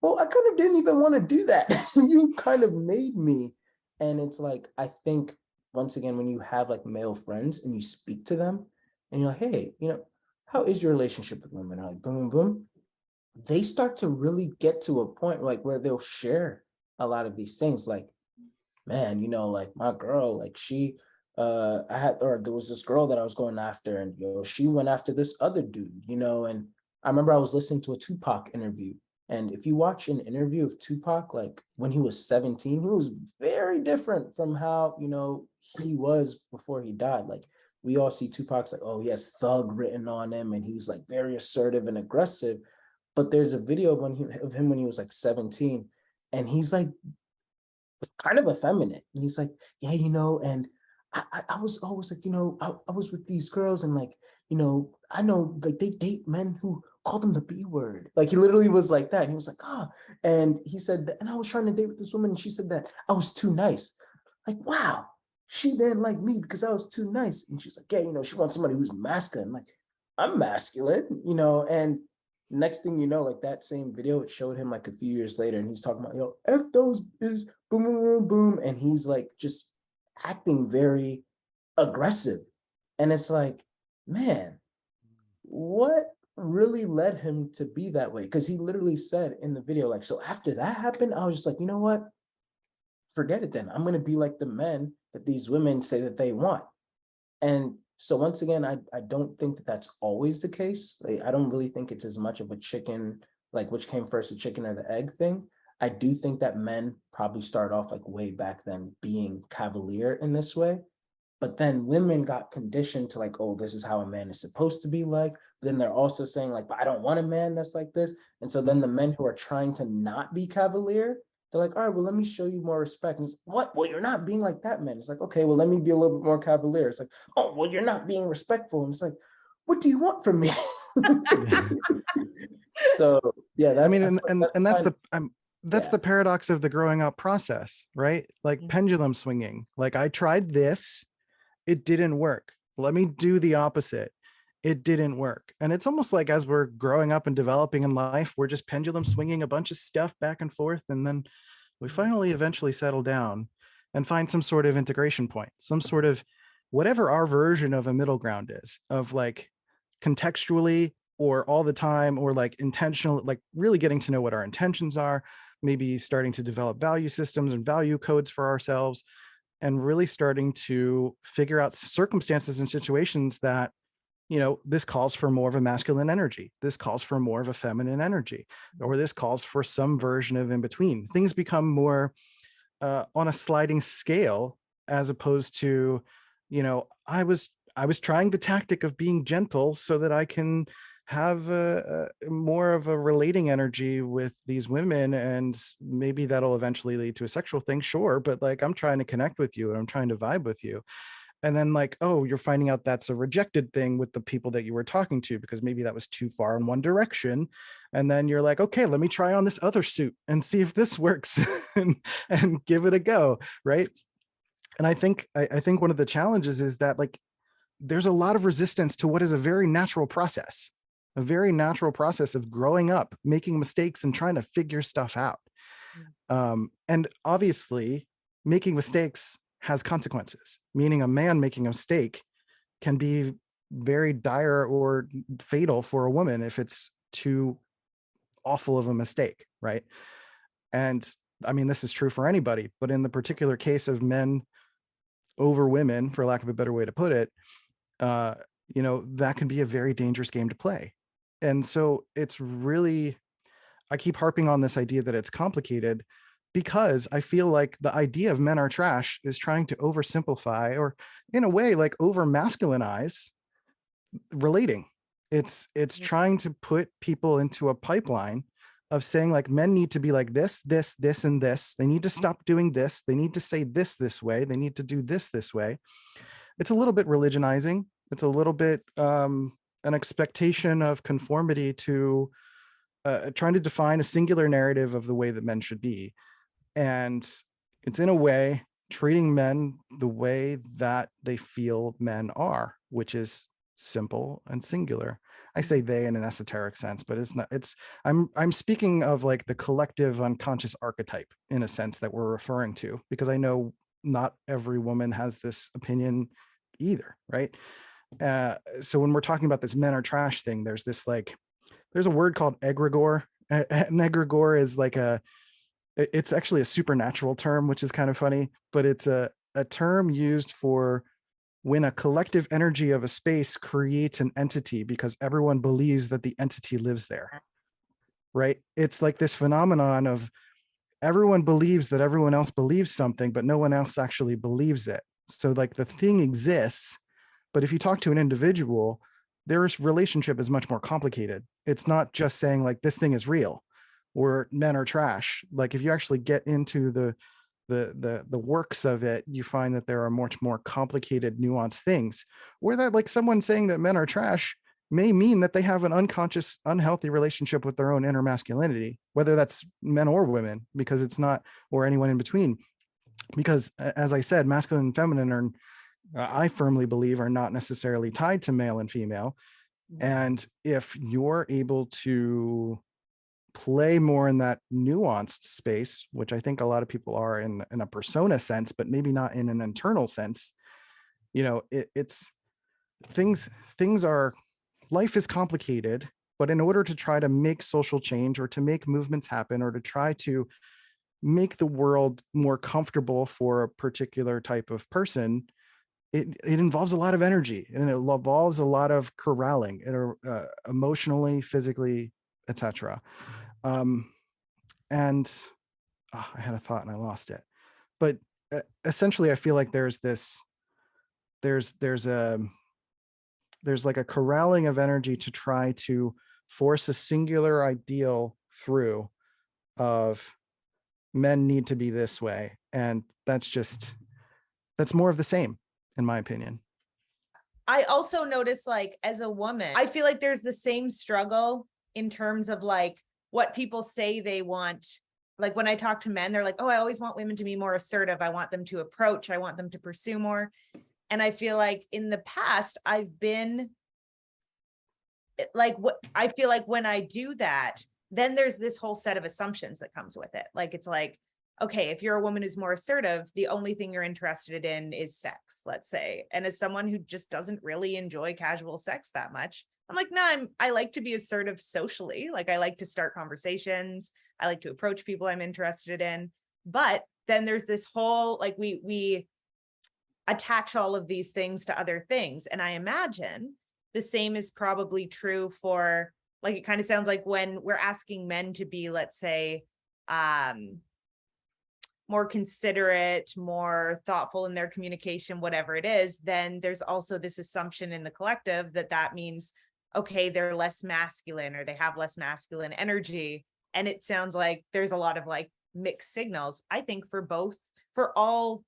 well, I kind of didn't even want to do that. You kind of made me. And it's like, I think once again, when you have like male friends and you speak to them and you're like, hey, you know, how is your relationship with women? Like, boom, boom, they start to really get to a point like where they'll share a lot of these things. Like, man, you know, like my girl, like she, I had, or there was this girl that I was going after, and, you know, she went after this other dude, you know. And I remember I was listening to a Tupac interview, and if you watch an interview of Tupac, like when he was 17, he was very different from how, you know, he was before he died. Like we all see Tupac's like, oh, he has thug written on him, and he's like very assertive and aggressive. But there's a video of him when he was like 17, and he's like kind of effeminate. And he's like, yeah, you know, and I was always like, you know, I was with these girls and like, you know, I know like they date men who call them the B word. Like he literally was like that. And he was like, ah, and he said that, and I was trying to date with this woman and she said that I was too nice. Like, wow, she didn't like me because I was too nice. And she's like, yeah, you know, she wants somebody who's masculine. I'm like, I'm masculine, you know. And next thing you know, like that same video, it showed him like a few years later, and he's talking about, yo, F those is boom, boom, boom, boom. And he's like just acting very aggressive. And it's like, man, what really led him to be that way? Because he literally said in the video, like, so after that happened, I was just like, you know what? Forget it then. I'm going to be like the men that these women say that they want. And so once again, I don't think that that's always the case. Like, I don't really think it's as much of a chicken, like which came first, the chicken or the egg thing. I do think that men probably start off like way back then being cavalier in this way. But then women got conditioned to like, oh, this is how a man is supposed to be like. But then they're also saying like, but I don't want a man that's like this. And so then the men who are trying to not be cavalier, they're like, all right, well, let me show you more respect. And it's what? Well, you're not being like that, man. It's like, okay, well, let me be a little bit more cavalier. It's like, oh, well, you're not being respectful. And it's like, what do you want from me? So yeah, I that's, mean, I feel like that's and that's kind of, that's yeah. the paradox of the growing up process, right? Like Mhm. pendulum swinging. Like I tried this, it didn't work. Let me do the opposite. It didn't work. And it's almost like as we're growing up and developing in life, we're just pendulum swinging a bunch of stuff back and forth. And then we finally eventually settle down. and find some sort of integration point, some sort of whatever our version of a middle ground is, of like contextually or all the time, or like intentional, like really getting to know what our intentions are, maybe starting to develop value systems and value codes for ourselves, and really starting to figure out circumstances and situations that, you know, this calls for more of a masculine energy, this calls for more of a feminine energy, or this calls for some version of in between. Things become more on a sliding scale, as opposed to, you know, I was trying the tactic of being gentle so that I can have a more of a relating energy with these women, and maybe that'll eventually lead to a sexual thing, sure, but like I'm trying to connect with you and I'm trying to vibe with you. And then like, oh, you're finding out that's a rejected thing with the people that you were talking to, because maybe that was too far in one direction. And then you're like, okay, let me try on this other suit and see if this works, and give it a go, right? And I think one of the challenges is that like there's a lot of resistance to what is a very natural process, a very natural process of growing up, making mistakes and trying to figure stuff out. And obviously making mistakes has consequences, meaning a man making a mistake can be very dire or fatal for a woman if it's too awful of a mistake, right? And I mean, this is true for anybody, but in the particular case of men over women, for lack of a better way to put it, uh, you know, that can be a very dangerous game to play. And so it's really, I keep harping on this idea that it's complicated, because I feel like the idea of men are trash is trying to oversimplify, or in a way like over masculinize relating. It's trying to put people into a pipeline of saying like men need to be like this, and this. They need to stop doing this. They need to say this way. They need to do this way. It's a little bit religionizing. It's a little bit an expectation of conformity to trying to define a singular narrative of the way that men should be. And it's in a way treating men the way that they feel men are, which is simple and singular. I say they in an esoteric sense, but it's not, it's, I'm speaking of like the collective unconscious archetype in a sense that we're referring to, because I know not every woman has this opinion either, right? So when we're talking about this men are trash thing, there's this like, there's a word called egregore. An egregore is like it's actually a supernatural term, which is kind of funny, but it's a term used for when a collective energy of a space creates an entity because everyone believes that the entity lives there, right? It's like this phenomenon of everyone believes that everyone else believes something, but no one else actually believes it. So like the thing exists, but if you talk to an individual, their relationship is much more complicated. It's not just saying like this thing is real or men are trash. Like if you actually get into the works of it, you find that there are much more complicated, nuanced things, or that like someone saying that men are trash may mean that they have an unconscious, unhealthy relationship with their own inner masculinity, whether that's men or women, because it's not, or anyone in between. Because as I said, masculine and feminine are, I firmly believe, are not necessarily tied to male and female. And if you're able to play more in that nuanced space, which I think a lot of people are in a persona sense, but maybe not in an internal sense, you know, it's things are, life is complicated, but in order to try to make social change or to make movements happen or to try to make the world more comfortable for a particular type of person, it involves a lot of energy, and it involves a lot of corralling, emotionally, physically, etc. And I had a thought and I lost it. But essentially, I feel like there's like a corralling of energy to try to force a singular ideal through of men need to be this way, and that's more of the same, in my opinion. I also notice, like, as a woman, I feel like there's the same struggle in terms of like what people say they want. Like when I talk to men, they're like, oh, I always want women to be more assertive. I want them to approach. I want them to pursue more. And I feel like in the past, I've been like, what I feel like when I do that, then there's this whole set of assumptions that comes with it. Like, it's like, okay, if you're a woman who's more assertive, the only thing you're interested in is sex, let's say. And as someone who just doesn't really enjoy casual sex that much, I'm like, no, I like to be assertive socially. Like I like to start conversations. I like to approach people I'm interested in. But then there's this whole, like we attach all of these things to other things. And I imagine the same is probably true for, like, it kind of sounds like when we're asking men to be, let's say, more considerate, more thoughtful in their communication, whatever it is, then there's also this assumption in the collective that that means, okay, they're less masculine or they have less masculine energy. And it sounds like there's a lot of like mixed signals, I think, for both, for all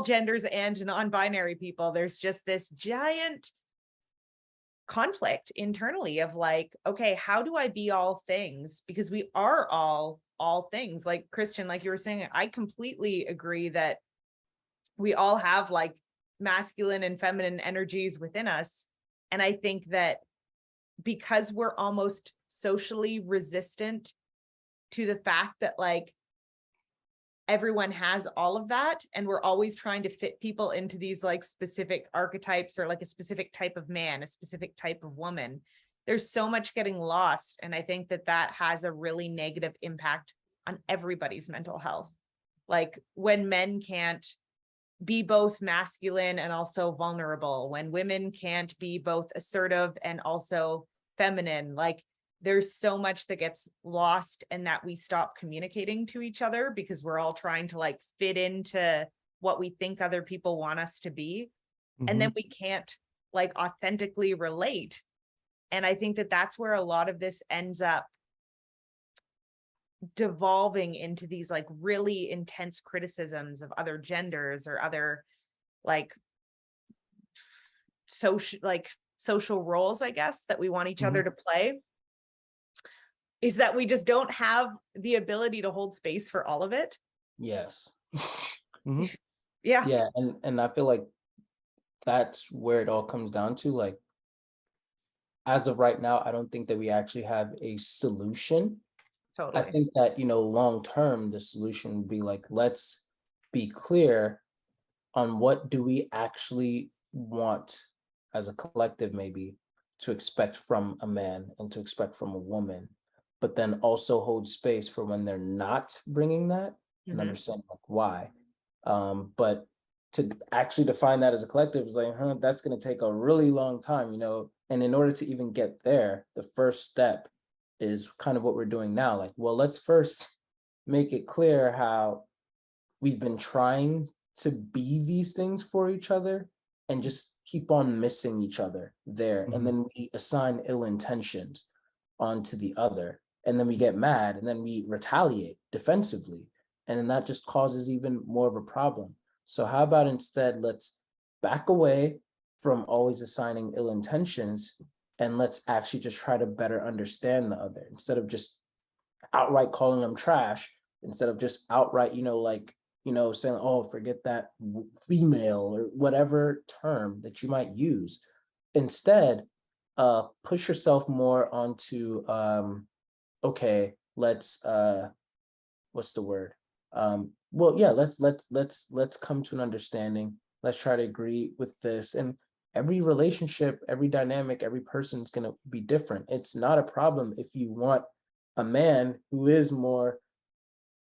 genders and non-binary people. There's just this giant conflict internally of like, okay, how do I be all things? Because we are all things. Like Christian, like you were saying, I completely agree that we all have like masculine and feminine energies within us. And I think that because we're almost socially resistant to the fact that like everyone has all of that, and we're always trying to fit people into these like specific archetypes or like a specific type of man, a specific type of woman, there's so much getting lost. And I think that that has a really negative impact on everybody's mental health. Like when men can't be both masculine and also vulnerable, when women can't be both assertive and also feminine, like there's so much that gets lost and that we stop communicating to each other because we're all trying to like fit into what we think other people want us to be. Mhm. And then we can't like authentically relate. And I think that that's where a lot of this ends up devolving into these like really intense criticisms of other genders or other like social roles, I guess, that we want each other to play, is that we just don't have the ability to hold space for all of it. Yes. Mhm. Yeah, Yeah, and I feel like that's where it all comes down to. Like, as of right now, I don't think that we actually have a solution. I totally. think that, long term, the solution would be like, let's be clear on what do we actually want as a collective, maybe to expect from a man and to expect from a woman, but then also hold space for when they're not bringing that and Mhm. understand like why. But to actually define that as a collective is like, that's going to take a really long time, and in order to even get there, the first step is kind of what we're doing now. Like, well, let's first make it clear how we've been trying to be these things for each other and just keep on missing each other there. And Mhm. then we assign ill intentions onto the other. And then we get mad and then we retaliate defensively. And then that just causes even more of a problem. So how about instead, let's back away from always assigning ill intentions and let's actually just try to better understand the other instead of just outright calling them trash, instead of just outright, saying, oh, forget that female or whatever term that you might use. Instead, push yourself more onto, okay, let's, what's the word? Well, yeah, let's come to an understanding. Let's try to agree with this. And every relationship, every dynamic, every person is going to be different. It's not a problem if you want a man who is more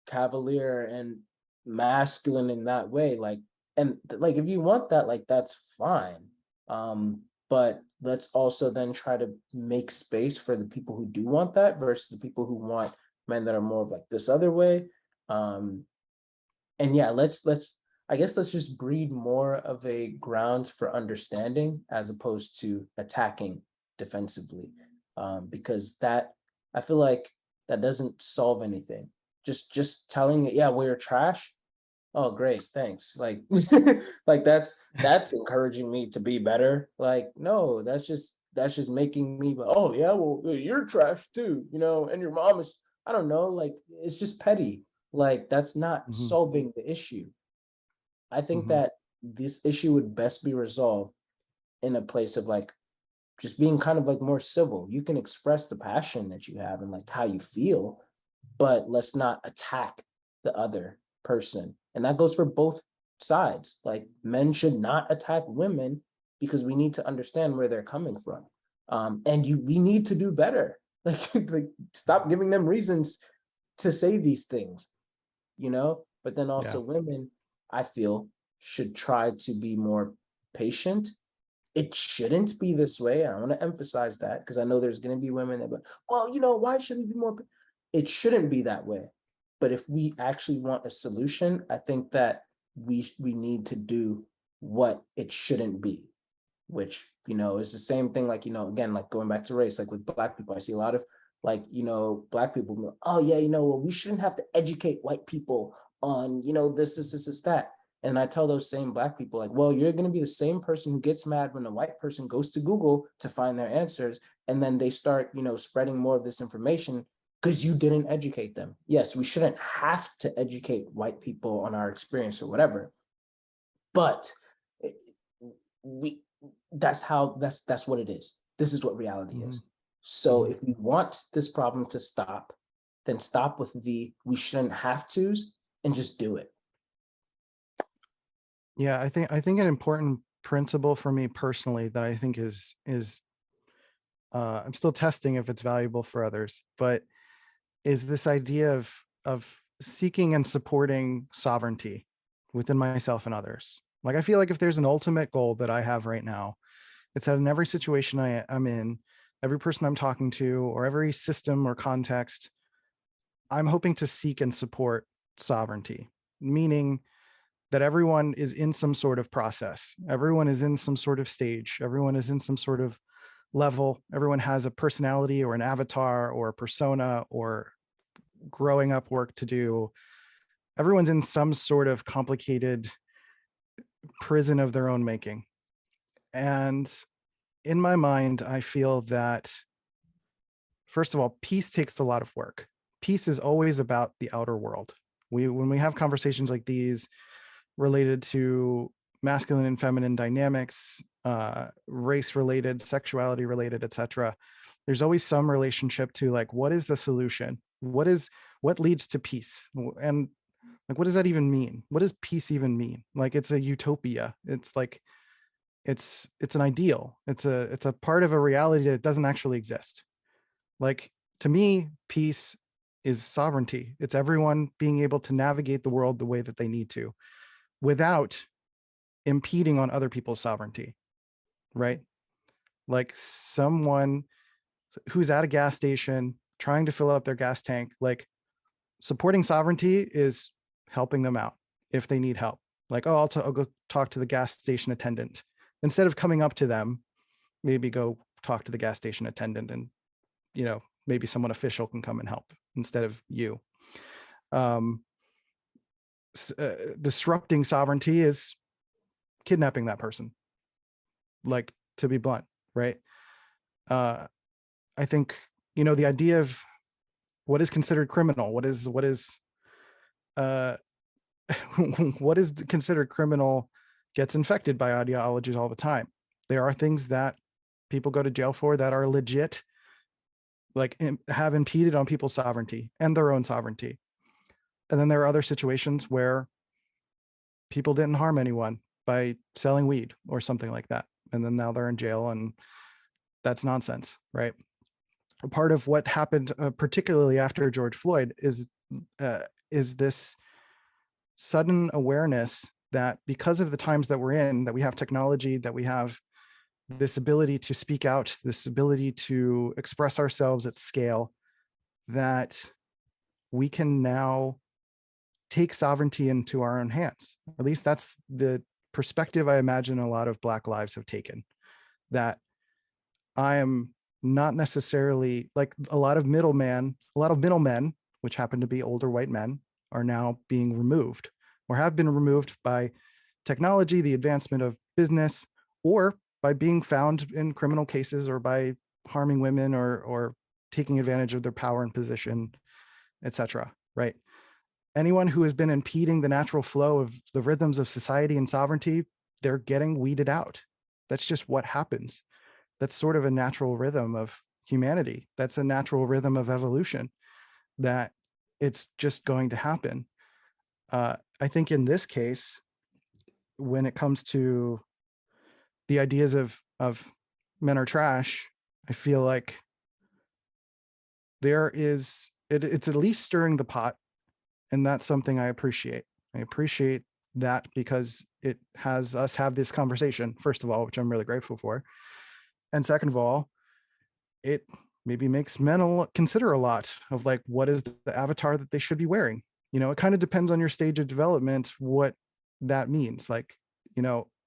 cavalier and masculine in that way, like, and like if you want that, like, that's fine. But let's also then try to make space for the people who do want that versus the people who want men that are more of like this other way. And yeah, let's I guess let's just breed more of a grounds for understanding as opposed to attacking defensively. Because that, I feel like that doesn't solve anything. Just telling it, yeah, we're trash. Oh, great, thanks. Like, like that's encouraging me to be better. Like, no, that's just making me, oh yeah, well, you're trash too, and your mom is, I don't know, like, it's just petty. Like, that's not Mhm. solving the issue. I think Mhm. that this issue would best be resolved in a place of like just being kind of like more civil. You can express the passion that you have and like how you feel, but let's not attack the other person. And that goes for both sides. Like, men should not attack women because we need to understand where they're coming from. And we need to do better. Like stop giving them reasons to say these things, you know? But then also women, I feel, should try to be more patient. It shouldn't be this way. I want to emphasize that because I know there's going to be women that, well, you know, why should we be more? It shouldn't be that way. But if we actually want a solution, I think that we need to do what it shouldn't be, which, you know, is the same thing. Like, you know, again, like going back to race, like with Black people, I see a lot of, like, you know, Black people, oh yeah, you know, well, we shouldn't have to educate white people on, you know, this, that. And I tell those same Black people, like, well, you're going to be the same person who gets mad when a white person goes to Google to find their answers. And then they start, you know, spreading more of this information because you didn't educate them. Yes, we shouldn't have to educate white people on our experience or whatever. But that's what it is. This is what reality is. So if we want this problem to stop, then stop with we shouldn't have to's and just do it. Yeah, I think an important principle for me personally that I think is I'm still testing if it's valuable for others, but is this idea of seeking and supporting sovereignty within myself and others. Like, I feel like if there's an ultimate goal that I have right now, it's that in every situation I'm in, every person I'm talking to, or every system or context, I'm hoping to seek and support sovereignty, meaning that everyone is in some sort of process. Everyone is in some sort of stage. Everyone is in some sort of level. Everyone has a personality or an avatar or a persona or growing up work to do. Everyone's in some sort of complicated prison of their own making. And in my mind, I feel that, first of all, peace takes a lot of work. Peace is always about the outer world. When we have conversations like these related to masculine and feminine dynamics, race related, sexuality related, etc., there's always some relationship to, like, what is the solution? What leads to peace? And like, what does that even mean? What does peace even mean? Like, it's a utopia. It's like, it's an ideal. It's a part of a reality that doesn't actually exist. Like, to me, peace is sovereignty. It's everyone being able to navigate the world the way that they need to, without impeding on other people's sovereignty, right? Like, someone who's at a gas station trying to fill up their gas tank, like, supporting sovereignty is helping them out if they need help. Like, oh, I'll go talk to the gas station attendant. Instead of coming up to them, maybe go talk to the gas station attendant, and, you know, maybe someone official can come and help instead of you. Disrupting sovereignty is kidnapping that person, like, to be blunt, right? I think, you know, the idea of what is considered criminal, what is what is considered criminal gets infected by ideologies all the time. There are things that people go to jail for that are legit, like, have impeded on people's sovereignty and their own sovereignty. And then there are other situations where people didn't harm anyone by selling weed or something like that, and then now they're in jail, and that's nonsense, right? A part of what happened, particularly after George Floyd, is this sudden awareness that because of the times that we're in, that we have technology, that we have this ability to speak out, this ability to express ourselves at scale, that we can now take sovereignty into our own hands. At least that's the perspective I imagine a lot of Black lives have taken, that I am not necessarily, like, a lot of middlemen, which happen to be older white men, are now being removed or have been removed by technology, the advancement of business, or by being found in criminal cases, or by harming women, or taking advantage of their power and position, etc. Right? Anyone who has been impeding the natural flow of the rhythms of society and sovereignty, they're getting weeded out. That's just what happens. That's sort of a natural rhythm of humanity. That's a natural rhythm of evolution, that it's just going to happen. I think in this case, when it comes to the ideas of men are trash, I feel like it's at least stirring the pot, and that's something I appreciate. I appreciate that because it has us have this conversation, first of all, which I'm really grateful for. And second of all, it maybe makes men consider a lot of like, what is the avatar that they should be wearing? It kind of depends on your stage of development, what that means. Like,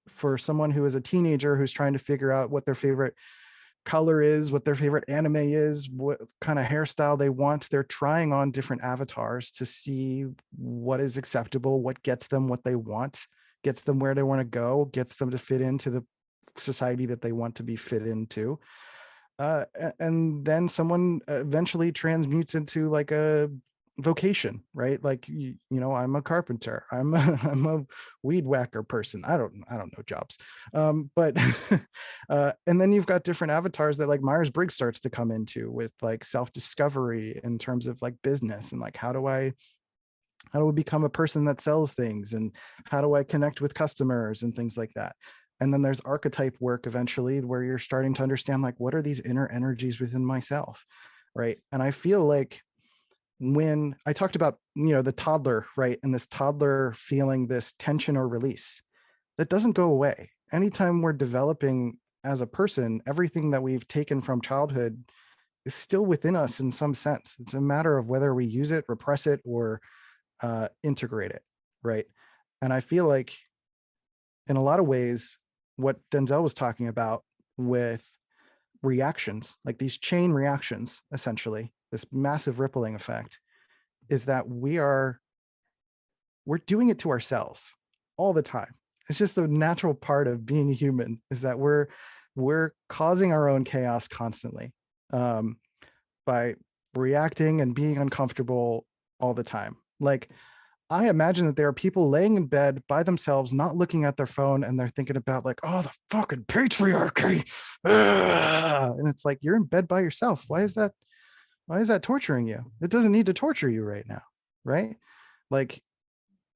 for someone who is a teenager who's trying to figure out what their favorite color is, what their favorite anime is, what kind of hairstyle they want, they're trying on different avatars to see what is acceptable, what gets them what they want, gets them where they want to go, gets them to fit into the society that they want to be fit into. And then someone eventually transmutes into like a vocation, right? Like, I'm a carpenter, I'm a weed whacker person. I don't know jobs. But and then you've got different avatars that like Myers-Briggs starts to come into with like self-discovery in terms of like business and like, how do I become a person that sells things, and how do I connect with customers and things like that. And then there's archetype work eventually where you're starting to understand like, what are these inner energies within myself, right? And I feel like when I talked about, the toddler, right? And this toddler feeling this tension or release, that doesn't go away. Anytime we're developing as a person, everything that we've taken from childhood is still within us in some sense. It's a matter of whether we use it, repress it, or integrate it, right? And I feel like in a lot of ways, what Denzel was talking about with reactions, like these chain reactions, essentially, this massive rippling effect, is that we're doing it to ourselves all the time. It's just a natural part of being a human, is that we're causing our own chaos constantly by reacting and being uncomfortable all the time. Like, I imagine that there are people laying in bed by themselves, not looking at their phone, and they're thinking about like, oh, the fucking patriarchy. And it's like, you're in bed by yourself. Why is that torturing you? It doesn't need to torture you right now, right? Like,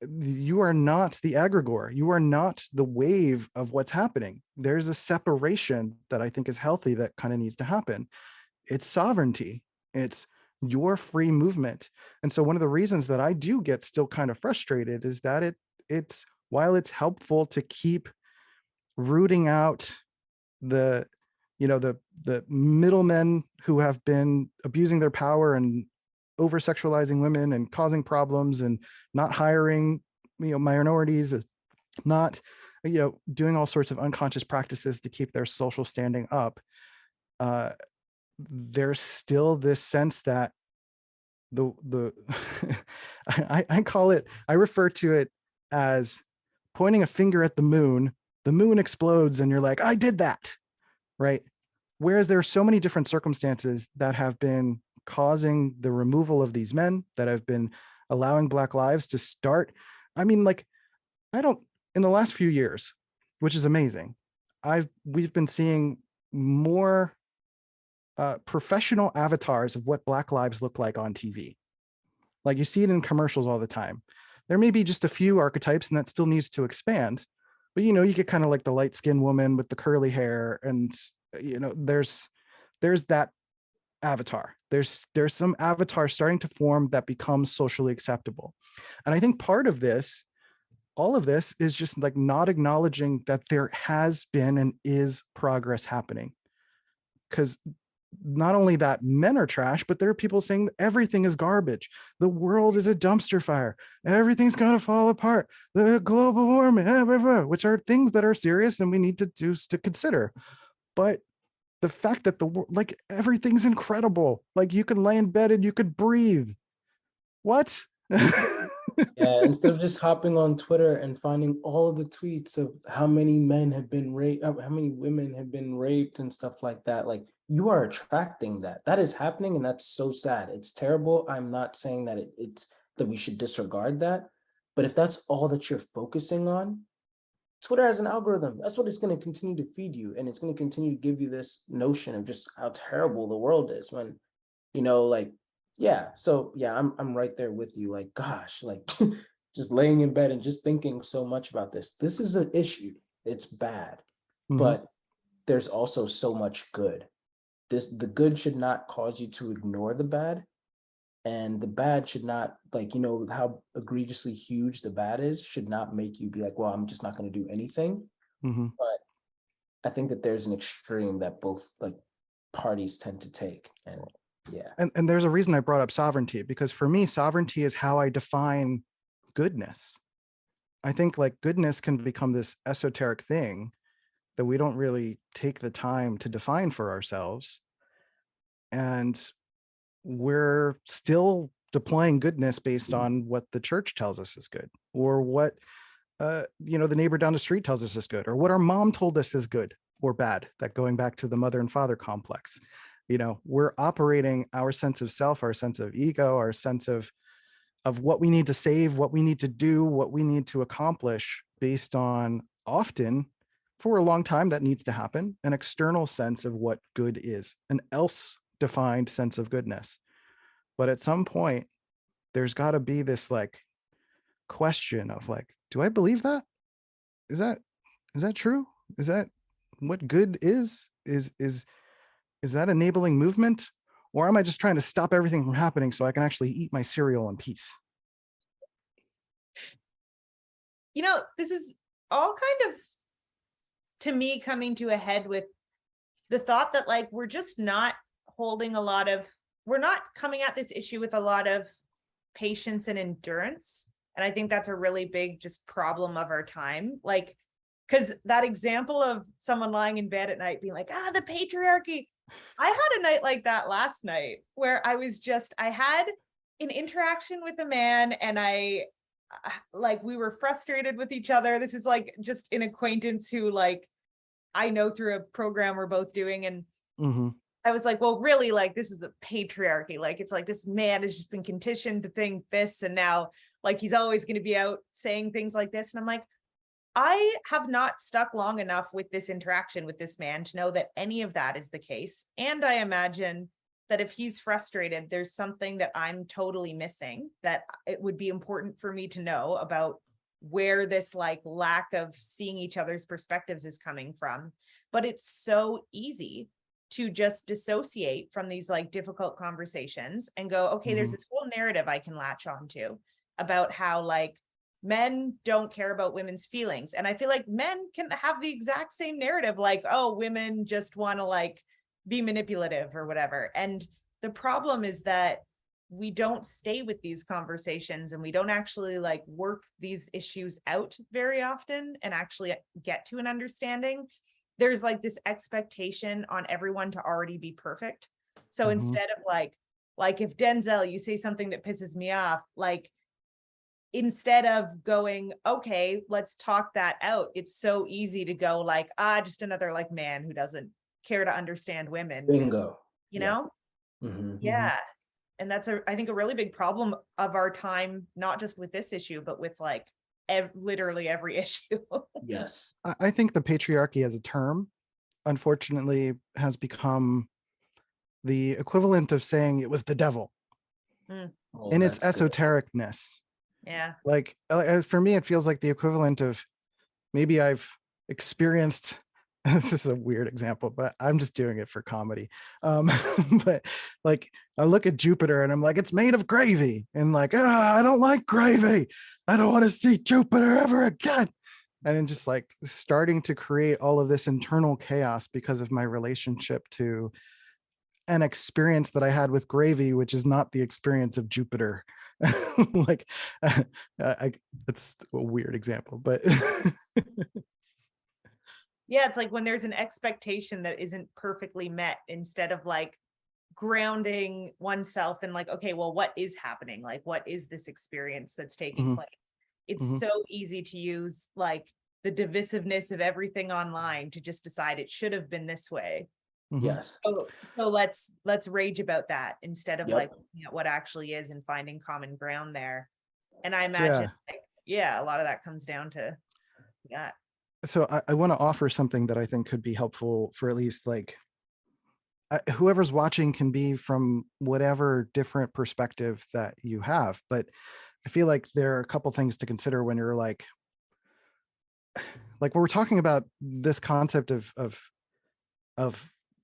you are not the egregore. You are not the wave of what's happening. There's a separation that I think is healthy that kind of needs to happen. It's sovereignty. It's your free movement. And so one of the reasons that I do get still kind of frustrated is that it's while it's helpful to keep rooting out the middlemen who have been abusing their power and over sexualizing women and causing problems and not hiring minorities, not doing all sorts of unconscious practices to keep their social standing up. There's still this sense that the I refer to it as pointing a finger at the moon explodes and you're like, I did that, right? Whereas there are so many different circumstances that have been causing the removal of these men, that have been allowing Black lives to start. I mean, like, in the last few years, which is amazing, we've been seeing more professional avatars of what Black lives look like on TV. Like, you see it in commercials all the time. There may be just a few archetypes, and that still needs to expand. But you get kind of like the light-skinned woman with the curly hair, and there's that avatar. There's some avatar starting to form that becomes socially acceptable. And I think part of this, all of this, is just like not acknowledging that there has been and is progress happening. Because not only that men are trash, but there are people saying everything is garbage. The world is a dumpster fire. Everything's going to fall apart. The global warming, which are things that are serious and we need to consider. But the fact that like, everything's incredible. Like, you can lay in bed and you could breathe. What? Yeah, instead of just hopping on Twitter and finding all of the tweets of how many men have been raped, how many women have been raped and stuff like that, like, you are attracting that. That is happening, and that's so sad. It's terrible. I'm not saying that it's that we should disregard that, but if that's all that you're focusing on, Twitter has an algorithm. That's what it's going to continue to feed you, and it's going to continue to give you this notion of just how terrible the world is when, like, yeah, so yeah, I'm right there with you. Like, gosh, like just laying in bed and just thinking so much about this. This is an issue. It's bad, Mhm. but there's also so much good. The good should not cause you to ignore the bad, and the bad should not, like, you know, how egregiously huge the bad is should not make you be like, well, I'm just not going to do anything. Mhm. But I think that there's an extreme that both like parties tend to take, and yeah. And there's a reason I brought up sovereignty, because for me, sovereignty is how I define goodness. I think like goodness can become this esoteric thing that we don't really take the time to define for ourselves. And we're still deploying goodness based on what the church tells us is good, or what the neighbor down the street tells us is good, or what our mom told us is good or bad. That going back to the mother and father complex, we're operating our sense of self, our sense of ego, our sense of what we need to save, what we need to do, what we need to accomplish based on, often for a long time that needs to happen, an external sense of what good is, an else defined sense of goodness. But at some point, there's got to be this like question of like, do I believe that? Is that true? Is that what good is? Is that enabling movement? Or am I just trying to stop everything from happening so I can actually eat my cereal in peace? This is all kind of, to me, coming to a head with the thought that like we're just not we're not coming at this issue with a lot of patience and endurance. And I think that's a really big just problem of our time. Like, because that example of someone lying in bed at night being like, the patriarchy. I had a night like that last night where I had an interaction with a man, and we were frustrated with each other. This is like just an acquaintance who like I know through a program we're both doing. And Mhm. I was like, well, really, like, this is the patriarchy. Like, it's like this man has just been conditioned to think this, and now like he's always going to be out saying things like this. And I'm like, I have not stuck long enough with this interaction with this man to know that any of that is the case. And I imagine that if he's frustrated, there's something that I'm totally missing that it would be important for me to know about where this like lack of seeing each other's perspectives is coming from. But it's so easy to just dissociate from these like difficult conversations and go, okay, there's Mhm. this whole narrative I can latch onto about how like men don't care about women's feelings. And I feel like men can have the exact same narrative, like, oh, women just want to like be manipulative or whatever. And the problem is that we don't stay with these conversations, and we don't actually like work these issues out very often and actually get to an understanding. There's like this expectation on everyone to already be perfect. So Mhm. instead of like if Denzel, you say something that pisses me off, like instead of going, okay, let's talk that out, it's so easy to go like, just another like man who doesn't care to understand women, Bingo. you Yeah. know? Mm-hmm. Yeah. And that's I think a really big problem of our time, not just with this issue, but with like literally every issue. Yes. I think the patriarchy as a term, unfortunately, has become the equivalent of saying it was the devil Mm, Oh, in its that's good. esotericness. yeah. Like for me, it feels like the equivalent of, maybe I've experienced, this is a weird example, but I'm just doing it for comedy. But like I look at Jupiter and I'm like, it's made of gravy, and like, I don't like gravy. I don't want to see Jupiter ever again. And then just like starting to create all of this internal chaos because of my relationship to an experience that I had with gravy, which is not the experience of Jupiter. Like, it's a weird example, but Yeah, it's like when there's an expectation that isn't perfectly met, instead of like grounding oneself in like, okay, well, what is happening? Like, what is this experience that's taking Mhm. place? It's Mhm. so easy to use like the divisiveness of everything online to just decide it should have been this way. Mhm. Yes. So let's rage about that instead of like Yep. what actually is and finding common ground there. And I imagine, Yeah. like, yeah, a lot of that comes down to that. So I want to offer something that I think could be helpful for at least like whoever's watching can be from whatever different perspective that you have. But I feel like there are a couple things to consider when you're like when we're talking about this concept of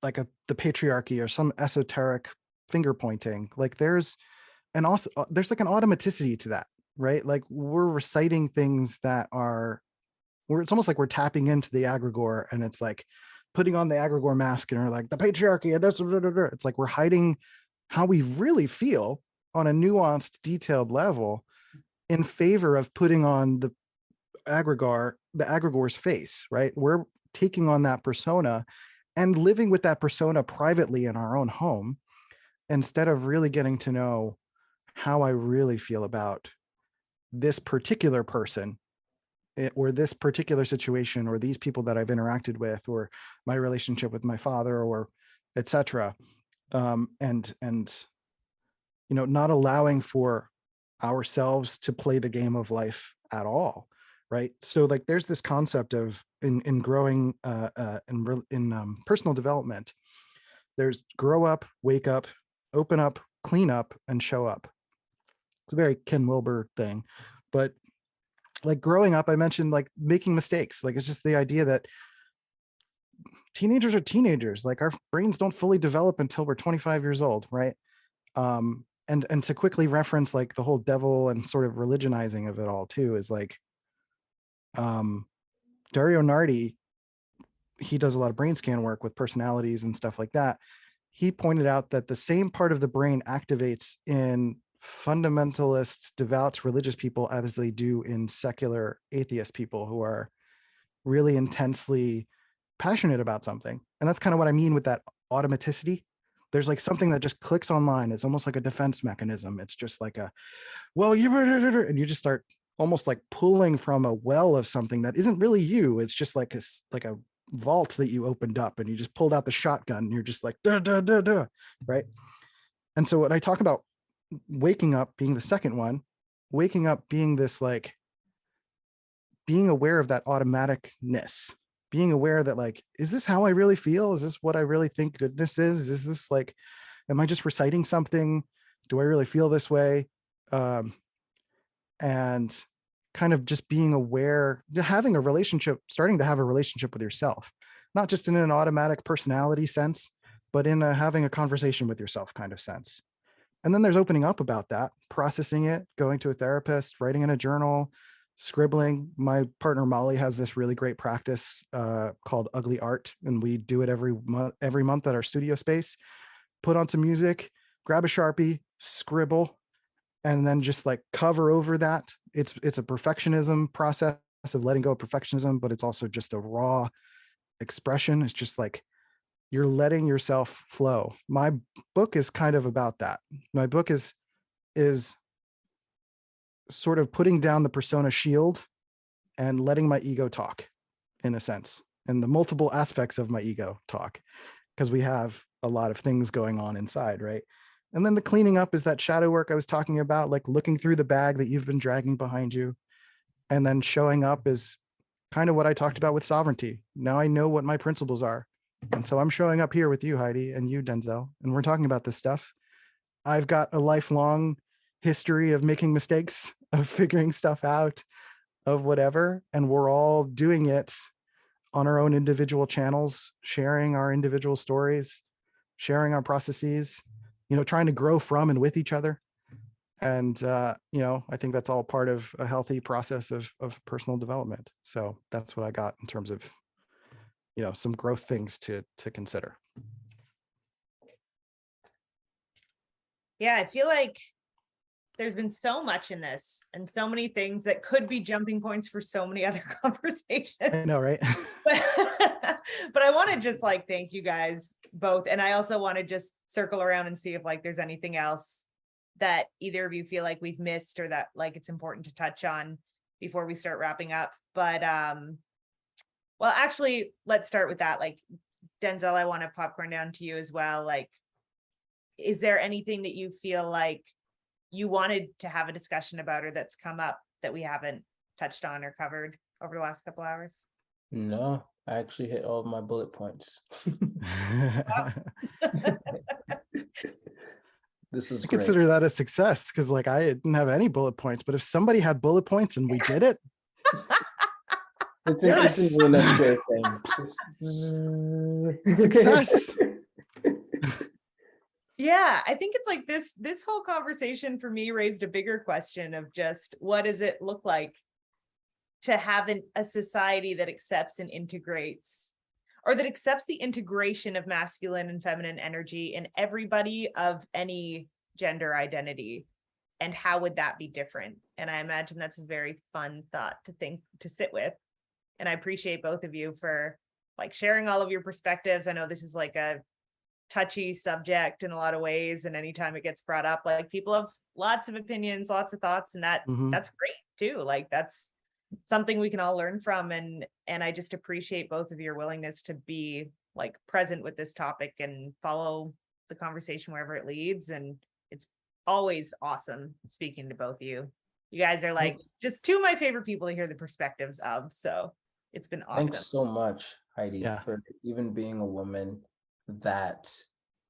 like the patriarchy or some esoteric finger pointing, like there's there's like an automaticity to that, right? Like we're reciting things that are it's almost like we're tapping into the egregore, and it's like putting on the egregore mask and we're like the patriarchy and this, it's like we're hiding how we really feel on a nuanced, detailed level in favor of putting on the egregore's face, right? We're taking on that persona and living with that persona privately in our own home instead of really getting to know how I really feel about this particular person or this particular situation or these people that I've interacted with or my relationship with my father or etc. And not allowing for ourselves to play the game of life at all, right? So like there's this concept of in growing in personal development, there's grow up, wake up, open up, clean up, and show up. It's a very Ken Wilber thing, but like growing up, I mentioned like making mistakes. Like it's just the idea that teenagers are teenagers. Like our brains don't fully develop until we're 25 years old, right? And to quickly reference like the whole devil and sort of religionizing of it all too is like Dario Nardi, he does a lot of brain scan work with personalities and stuff like that. He pointed out that the same part of the brain activates in fundamentalist, devout religious people as they do in secular atheist people who are really intensely passionate about something. And that's kind of what I mean with that automaticity. There's like something that just clicks online. It's almost like a defense mechanism. It's just like and you just start almost like pulling from a well of something that isn't really you. It's just like a vault that you opened up and you just pulled out the shotgun and you're just like, duh, duh, duh, duh, right? And so when I talk about waking up being the second one, waking up being this like being aware of that automaticness, being aware that like, is this how I really feel? Is this what I really think goodness is? Is this like, am I just reciting something? Do I really feel this way? And kind of just being aware, having a relationship, starting to have a relationship with yourself, not just in an automatic personality sense, but in having a conversation with yourself kind of sense. And then there's opening up about that, processing it, going to a therapist, writing in a journal, scribbling. My partner Molly has this really great practice called Ugly Art, and we do it every month at our studio space. Put on some music, grab a Sharpie, scribble, and then just like cover over that. It's a perfectionism process of letting go of perfectionism, but it's also just a raw expression. It's just like you're letting yourself flow. My book is kind of about that. My book is sort of putting down the persona shield and letting my ego talk, in a sense, and the multiple aspects of my ego talk, because we have a lot of things going on inside, right? And then the cleaning up is that shadow work I was talking about, like looking through the bag that you've been dragging behind you. And then showing up is kind of what I talked about with sovereignty. Now I know what my principles are. And so I'm showing up here with you, Heidi, and you, Denzel, and we're talking about this stuff. I've got a lifelong history of making mistakes, of figuring stuff out, of whatever. And we're all doing it on our own individual channels, sharing our individual stories, sharing our processes, trying to grow from and with each other. And, I think that's all part of a healthy process of personal development. So that's what I got in terms of, some growth things to consider. Yeah, I feel like there's been so much in this and so many things that could be jumping points for so many other conversations. I know, right? But I want to just like thank you guys both. And I also want to just circle around and see if like there's anything else that either of you feel like we've missed or that like it's important to touch on before we start wrapping up. But well, actually, let's start with that. Like, Denzel, I want to popcorn down to you as well. Like, is there anything that you feel like you wanted to have a discussion about or that's come up that we haven't touched on or covered over the last couple hours? No, I actually hit all of my bullet points. This is I great. consider that a success because like I didn't have any bullet points, but if somebody had bullet points and we did it, It's yes, an NSJ thing. success. Yeah, I think it's like this whole conversation for me raised a bigger question of just what does it look like to have a society that accepts and integrates, or that accepts the integration of masculine and feminine energy in everybody of any gender identity, and how would that be different? And I imagine that's a very fun thought to sit with. And I appreciate both of you for like sharing all of your perspectives. I know this is like a touchy subject in a lot of ways, and anytime it gets brought up, like people have lots of opinions, lots of thoughts, and Mhm. that's great too. Like that's something we can all learn from, and I just appreciate both of your willingness to be like present with this topic and follow the conversation wherever it leads. And it's always awesome speaking to both of you. You guys are like Thanks. just two of my favorite people to hear the perspectives of, so it's been awesome. Thanks so much, Heidi, Yeah. for even being a woman that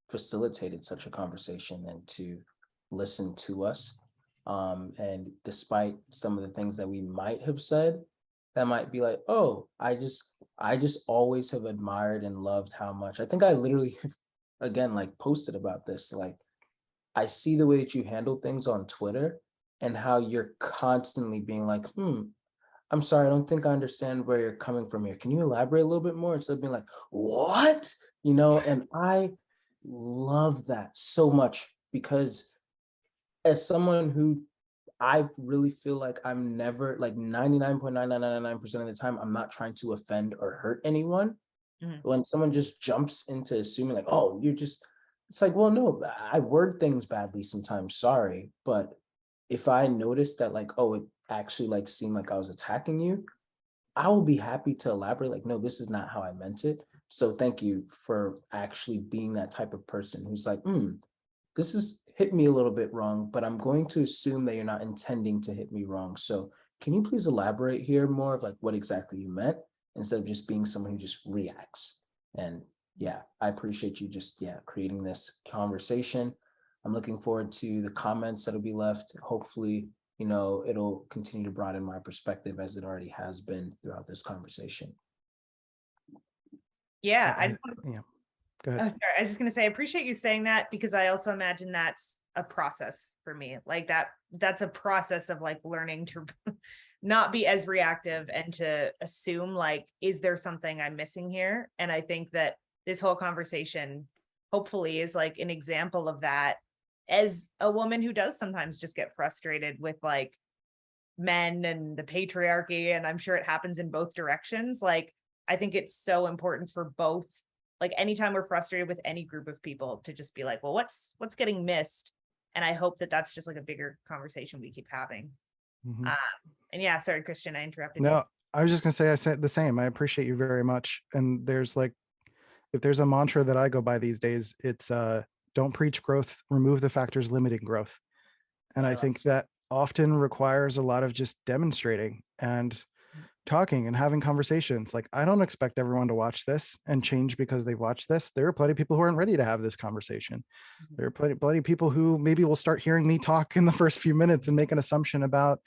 facilitated such a conversation and to listen to us. And despite some of the things that we might have said, that might be like, oh, I just always have admired and loved how much. I think I literally, again, like posted about this. Like, I see the way that you handle things on Twitter and how you're constantly being like, I'm sorry, I don't think I understand where you're coming from here. Can you elaborate a little bit more? Instead of being like, what? And I love that so much because as someone who I really feel like I'm never like 99.9999% of the time, I'm not trying to offend or hurt anyone. Mhm. When someone just jumps into assuming like, oh, it's like, well, no, I word things badly sometimes, sorry. But if I notice that like, oh, it actually like seemed like I was attacking you, I will be happy to elaborate like, no, this is not how I meant it. So thank you for actually being that type of person who's like, this is hit me a little bit wrong, but I'm going to assume that you're not intending to hit me wrong. So can you please elaborate here more of like what exactly you meant instead of just being someone who just reacts? And yeah, I appreciate you just creating this conversation. I'm looking forward to the comments that'll be left. Hopefully, it'll continue to broaden my perspective as it already has been throughout this conversation. Yeah, Yeah. Go ahead. oh, sorry. I was just going to say, I appreciate you saying that, because I also imagine that's a process for me. Like that's a process of like learning to not be as reactive and to assume like, is there something I'm missing here? And I think that this whole conversation hopefully is like an example of that, as a woman who does sometimes just get frustrated with like men and the patriarchy, and I'm sure it happens in both directions. Like I think it's so important for both, like anytime we're frustrated with any group of people, to just be like, well, what's getting missed? And I hope that that's just like a bigger conversation we keep having. Mhm. And yeah, sorry, Christian, I interrupted you. No, I was just gonna say I said the same. I appreciate you very much. And there's like, if there's a mantra that I go by these days, it's don't preach growth, remove the factors limiting growth. And I think that often requires a lot of just demonstrating and talking and having conversations. Like, I don't expect everyone to watch this and change because they've watched this. There are plenty of people who aren't ready to have this conversation. There are plenty of people who maybe will start hearing me talk in the first few minutes and make an assumption about,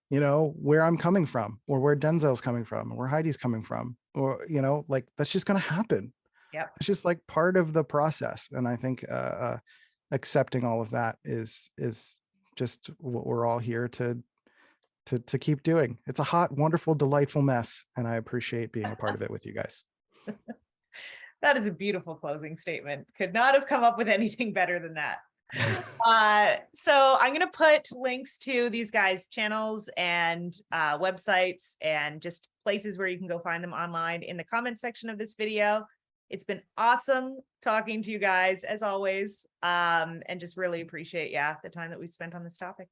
where I'm coming from, or where Denzel's coming from, or where Heidi's coming from, or, like that's just going to happen. Yep. It's just like part of the process. And I think accepting all of that is just what we're all here to keep doing. It's a hot, wonderful, delightful mess, and I appreciate being a part of it with you guys. That is a beautiful closing statement. Could not have come up with anything better than that. So I'm going to put links to these guys' channels and websites and just places where you can go find them online in the comment section of this video. It's been awesome talking to you guys as always, and just really appreciate the time that we spent on this topic.